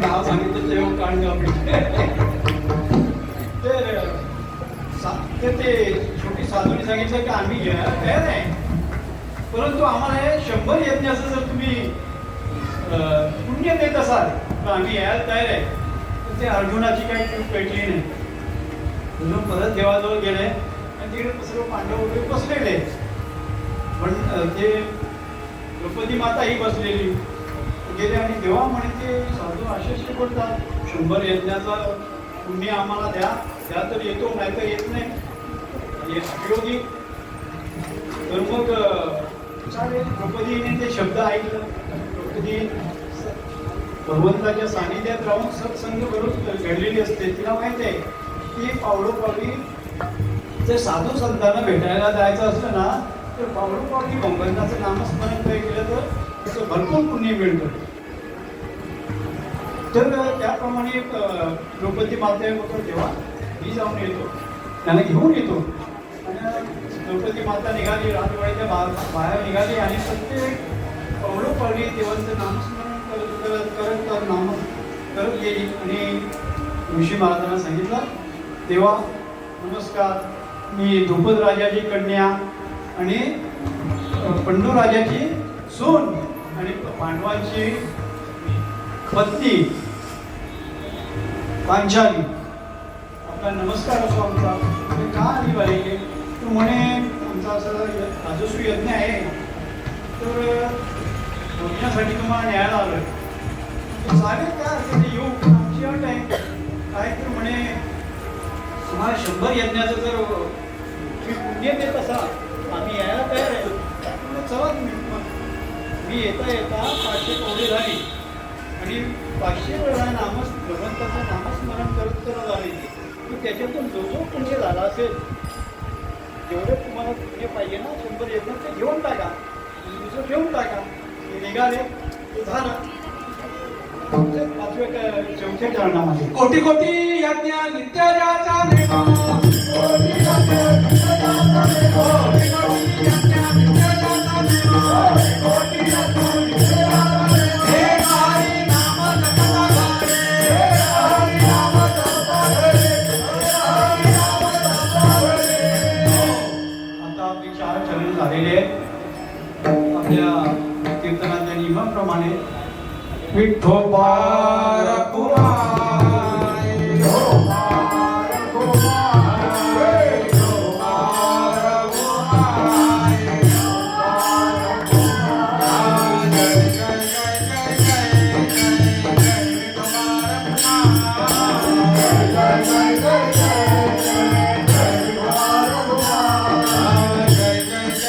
नाव सांगितलं तेव्हा काढ. तर ते शेवटी साधूने सांगितलं की आम्ही घ्यायला तयार आहे, परंतु आम्हाला हे 100 यज्ञाचं जर तुम्ही पुण्य देत असाल तर आम्ही यायला तयार आहे. तर ते अर्जुनाची काही चूक पेटली नाही. म्हणून परत देवाजवळ गेले आणि तिकडे सर्व पांडव वगैरे बसलेले, पण ते द्रौपदी माता ही बसलेली गेले आणि देवा म्हणे ते साधू असे बोलतात, 100 यज्ञाचा पुण्य आम्हाला द्या तर येतो, नाही तर येत नाही, विरोधी. तर मग चालेल, द्रौपदीने ते शब्द ऐकलं. द्रौपदी भगवंताच्या सानिध्यात राहून सत्संग करून घडलेली असते. तिला माहिती आहे की पावलोपावली जर साधू संतांना भेटायला जायचं असलं ना, तर पावलोपावली भगवंताचं नामस्मरण केलं तर त्याचं भरपूर पुण्य मिळतं. तर त्याप्रमाणे द्रौपदी माते होतं तेव्हा मी जाऊन येतो, त्यांना घेऊन येतो. आणि द्रौपदी माता निघाली, राजवाड्याच्या बाहेर निघाली आणि प्रत्येक पावलोपावली देवांचं नामस्मरण करत गेली. आणि ऋषी महाराजांना सांगितलं, देवा नमस्कार, मी द्रुपद राजाची कन्या आणि पंडू राजाची सून आणि पांडवांची पत्नी पांचाली, आपला नमस्कार असो आमचा. का आली बाई? तू म्हणे आमचा असं राजसूय यज्ञ आहे, तर बघण्यासाठी तुम्हाला न्यायला आलोय. चालेल काय ते येऊ, आमची अट आहे. काय तर म्हणे तुम्हाला 100 यज्ञाचं जर तुम्ही पुण्य देत असाल आम्ही यायला तयार आहे. चला तुम्ही. मी येता 500 कवडी झाली आणि 500 वेळा भगवंताचं नामस्मरण करत आले, की त्याच्यातून जो पुण्य झाला असेल, जेवढे तुम्हाला पुण्य पाहिजे ना 100 यज्ञ ते घेऊन टाका, दुसरं घेऊन टाका. ते निघाले, ते झालं. 5व्या चौथ्या चरणामध्ये
कोटी कोटी यज्ञ नित्य ज्याचा देवा,
कोटी यज्ञ नित्य ज्याचा देवा,
कोटी कोटी यज्ञ नित्य ज्याचा देवा,
कोटी
कीर्तनाच्या नियमाप्रमाणे
विठोबा रखुमाई विठोबा रखुमाई विठोबा रखुमाई जय जय जय जय जय जय विठोबा रखुमाई जय जय जय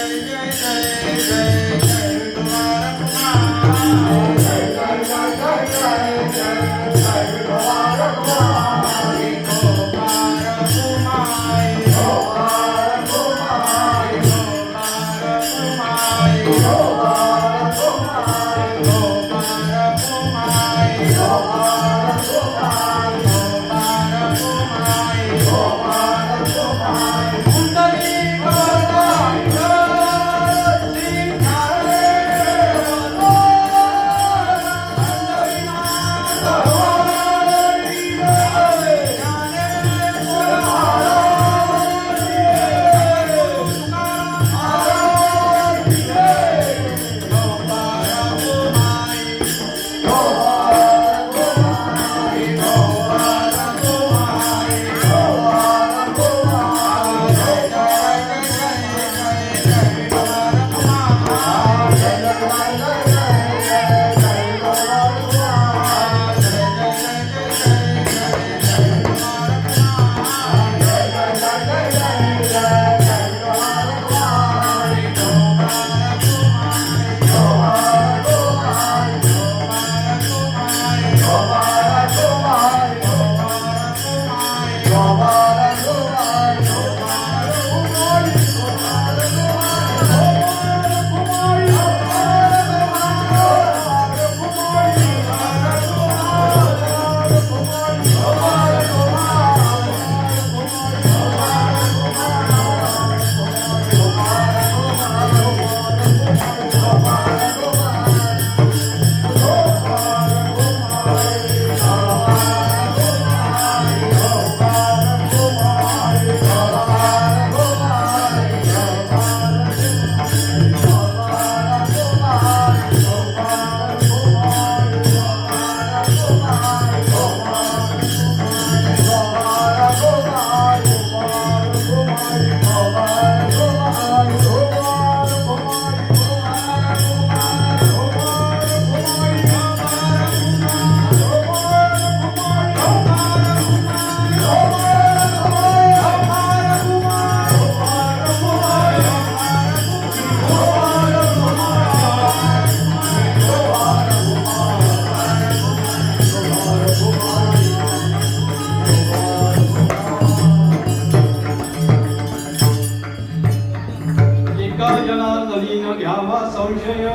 घ्यावा संशय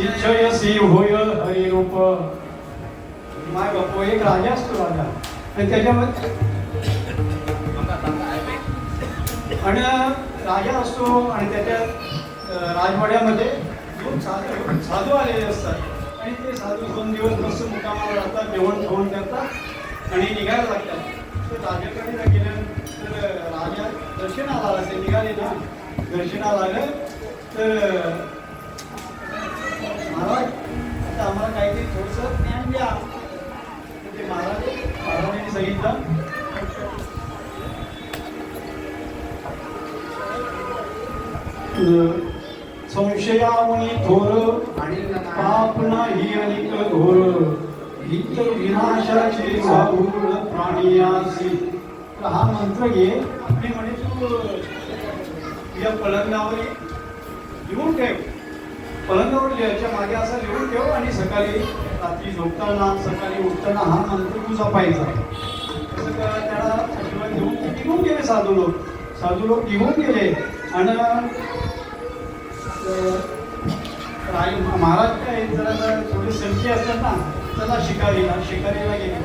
इच्छयसी होय हरिरूप. माय बापू एक राजा असतो राजा आणि त्याच्यामध्ये आणि राजा असतो आणि त्याच्या राजवाड्यामध्ये दोन साधू आलेले असतात आणि ते साधू 2 दिवस मस्त मुकामावर राहतात, जेवण खाऊन करतात आणि निघायला लागतात. तर राजाकडे गेलं तर राजा दर्शनाला आला, ते निघाले ना दर्शनाला आलं तर महाराज आता आम्हाला काहीतरी थोडंसं ज्ञान द्या. ते महाराजांनी सांगितलं संशयामुनी थोर पाप नाही अनिक घोर हित विनाशाचे साधूळ प्राणियासी. हा मंत्र घे आणि म्हणे तू या पलंगावर लिहून ठेव, पलंगावर लिहायच्या मागे असं लिहून ठेव आणि सकाळी रात्री झोपताना सकाळी उठताना हा मंत्र तू जपायचा. तसं त्याला आशीर्वाद घेऊन निघून गेले साधू लोक निघून गेले आणि महाराज काय जरा थोडी संख्य असतात ना, चला शिकारीला गेले आणि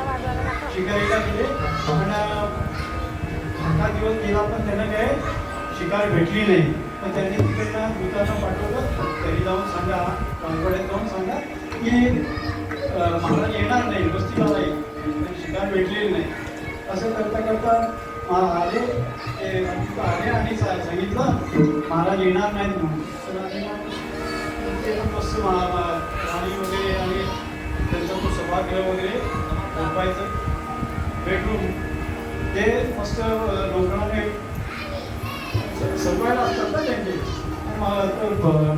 11 दिवस गेला पण त्यांना काय शिकार भेटली नाही. पण त्यांनी तिकडनं दूतांना पाठवलं, घरी जाऊन सांगा, राजवाड्यात जाऊन सांगा की महाराज येणार नाही, वस्तीला जाईल, शिकार भेटलेली नाही. असं करता करता आले आणि सांगितलं महाराज येणार नाहीत म्हणून. मस्त राणी वगैरे आणि त्यांचा तो सभागृह वगैरे झोपायचं बेडरूम ते मस्त नोकराने सजवायला असतात ना त्यांचे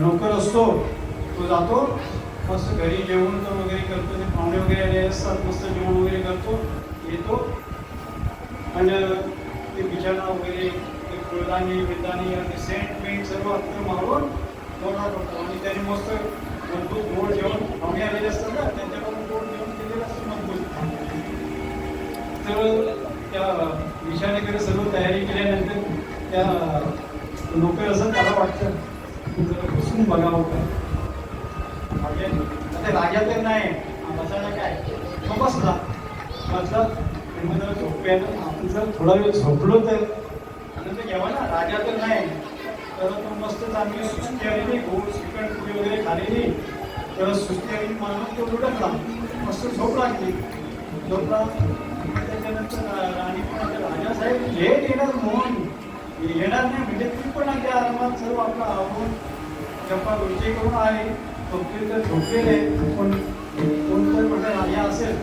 नोकर असतो तो जातो मस्त घरी जेवण तो वगैरे करतो ते पाहुणे वगैरे आले असतात मस्त जेवण वगैरे करतो येतो आणि ते बिछाना वगैरे ते फुलदाणी बिलदाणी आणि सेंट पेंट सर्व अत्तर मारून दोरा करतो आणि त्याने मस्त मजबूत गोड जेवण पाहुणे आलेले असतात ना त्यांच्याकडून गोड जेवण केलेलं असतं मजबूत तर त्या बिछाण्याकडे सर्व तयारी केल्यानंतर त्या नोकर असं त्याला वाटतं जरा बसून बघावं काय आता राजा तर नाही बसायला काय मग बसला मग जर झोप्यानं आपण जर थोडा वेळ झोपलो तर आनंद घ्यावा ना राजा तर नाही तर तो मस्त चांगली सुस्ती आलेली गोड चिकन पुरी वगैरे खालेली तर सुस्ती आलेली माणूस तो लुटकला मस्त झोप लागली झोपला त्याच्यानंतर राणी पण आता राजासाहेब लेट येणार म्हणून येणार नाही म्हणजे ती पण अगदी आरामात सर्व आपलं आवडून गप्पा गोष्टी करून आहे झोपले तर झोपलेले पण कोण तर म्हटलं राजा असेल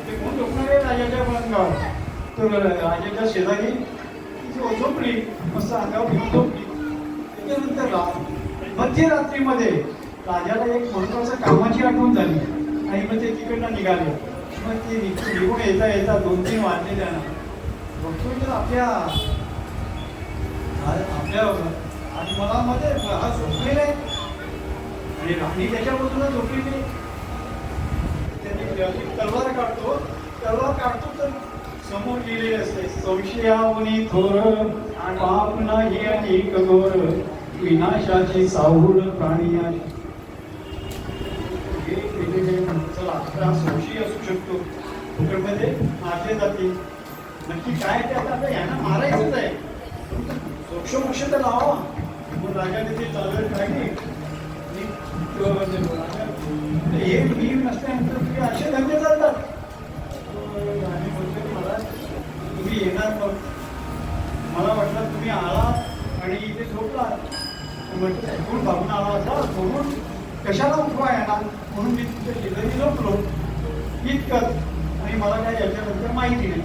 ते कोण झोपणार आहे राजाच्या पलंगावर तर राजाच्या शेजारी ती झोपली मस्त अंगावर घेऊन झोपली त्याच्यानंतर मध्यरात्रीमध्ये राजाला एक महत्वाच्या कामाची आठवण झाली आणि मग ते तिकडनं निघाले मग ते निघून येता येता 2-3 वाजले त्यांना बघतोय तर आपल्या आणि मला मध्ये हा झोपलेला आहे आणि राणी त्याच्या बाजूला झोपलेली त्याने तलवार काढतो तर समोर लिहिलेले असते संशयावनी थोर पाप नाही अनेक घोर विनाशाची साहूड प्राणी आहे चला हा संशय असू शकतो फुकटमध्ये मारले जाते नक्की काय ते आता यांना मारायचंच आहे सोक्ष तर लावा मग राजाने ते चादर काढली हे मी नसल्यानंतर तुम्ही असे धंदे चालतात आणि बोलतो की मला तुम्ही येणार मग मला वाटलं तुम्ही आलात आणि इथे झोपलात म्हटलं ऐकून भागून आला असा झोपून कशाला उठवा येणार म्हणून मी तुमच्या शेजारी झोपलो इतकंच आणि मला काय याच्याबद्दल माहिती नाही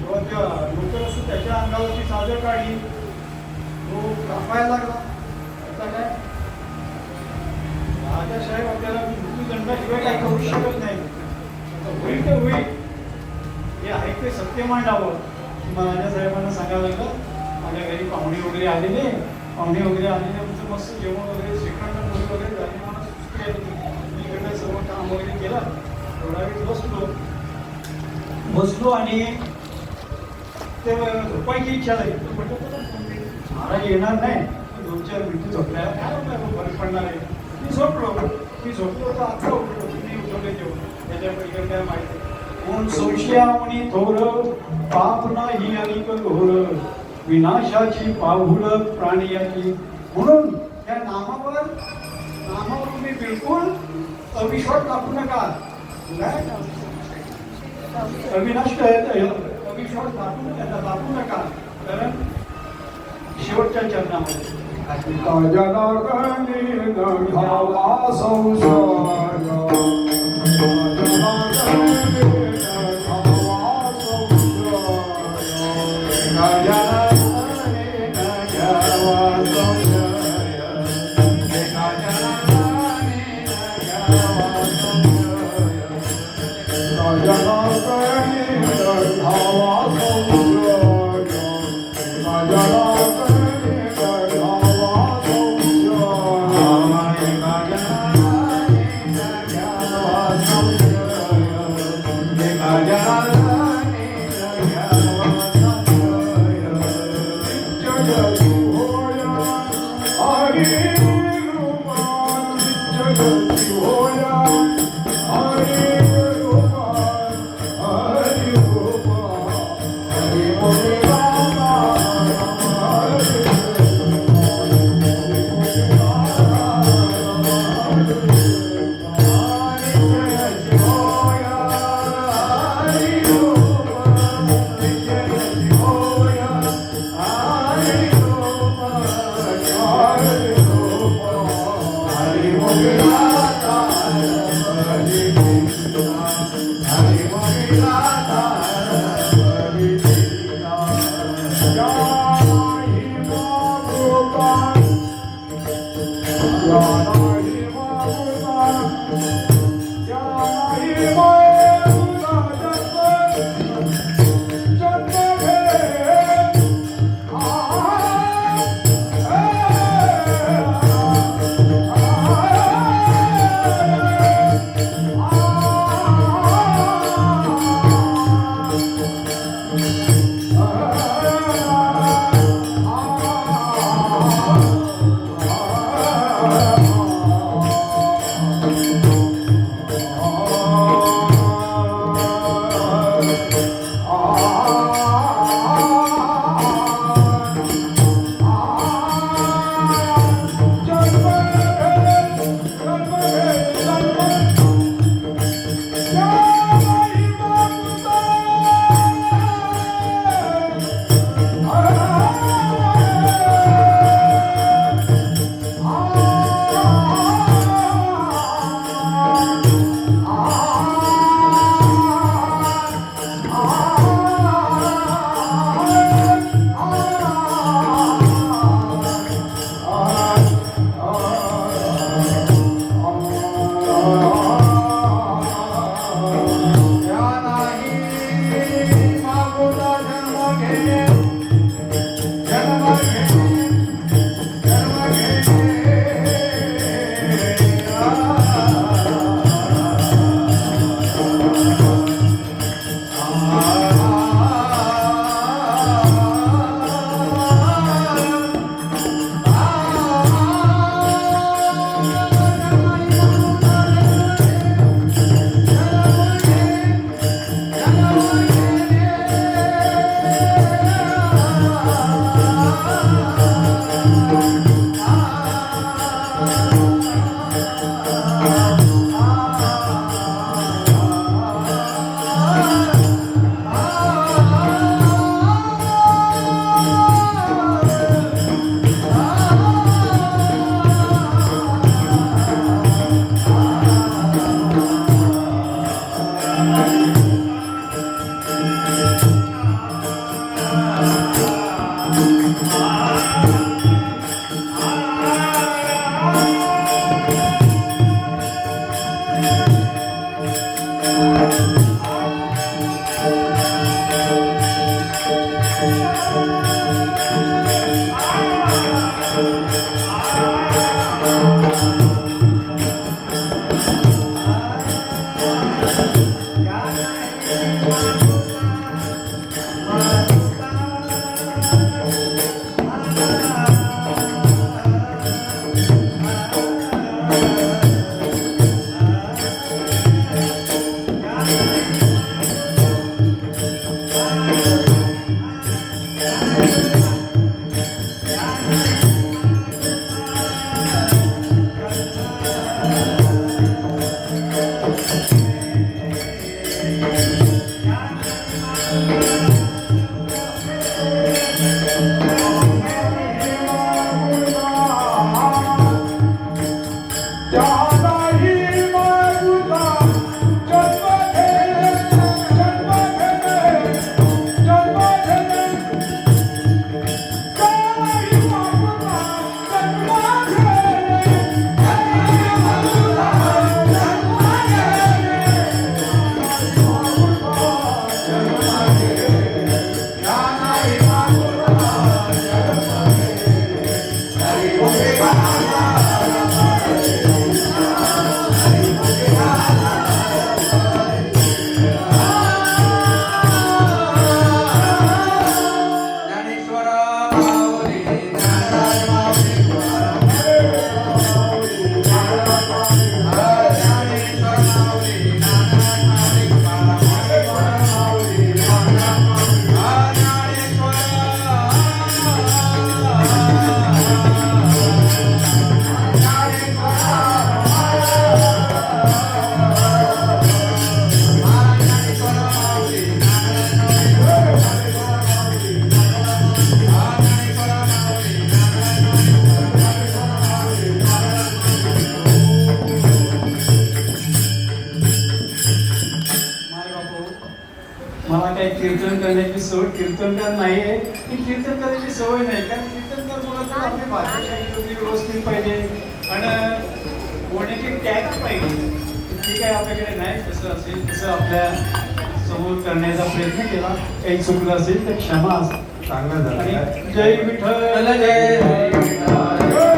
तेव्हा त्या नोकर असतो त्याच्या अंगावरची चादर काढली तो कापायला लागला आता काय राजासाहेब आपल्याला मृत्यूदंडाशिवाय काही करू शकत नाही होईल तर होईल हे आहे ते सत्य मांडावं मला राजासाहेबांना सांगायला लागलं माझ्या घरी पाहुणे वगैरे आलेले आमचं मस्त जेवण वगैरे श्रीखंड पोळी वगैरे झाली मला सुस्ती आली इकडनं सर्व काम वगैरे केलं थोडा वेळ बसलो आणि ते झोपायची इच्छा झाली महाराज येणार नाही 2-4 मिनिटं झोपल्याला काय फरक पडणार आहे मी झोपलो तर आता उठलो तुम्ही उठवले जेवण त्याच्या पलीकडे काय माहिती कोण संशयावनी थोर पाप नाही अनेक घोर विनाशाची पाहुल प्राणियाची म्हणून या नामावर तुम्ही बिलकुल अविश्वास टाकू नका अविश्वास दाखवू नका कारण शेवटच्या चरणामध्ये
जनार्दनी घावा संसार
Hare
मला काही कीर्तन करण्याची सवय कीर्तनकार नाहीये की कीर्तन करायची सवय नाही कारण कीर्तनकार मुळात आपली भाषा शैली व्यवस्थित पाहिजे आणि कोणाची टॅग पाहिजे काही आपल्याकडे नाही, तसं असेल तसं आपल्या समोर करण्याचा प्रयत्न केला. काही चुकलं असेल तर क्षमा असेल.
चांगलं झालं.
आणि जय विठ्ठल
जय विठ्ठल.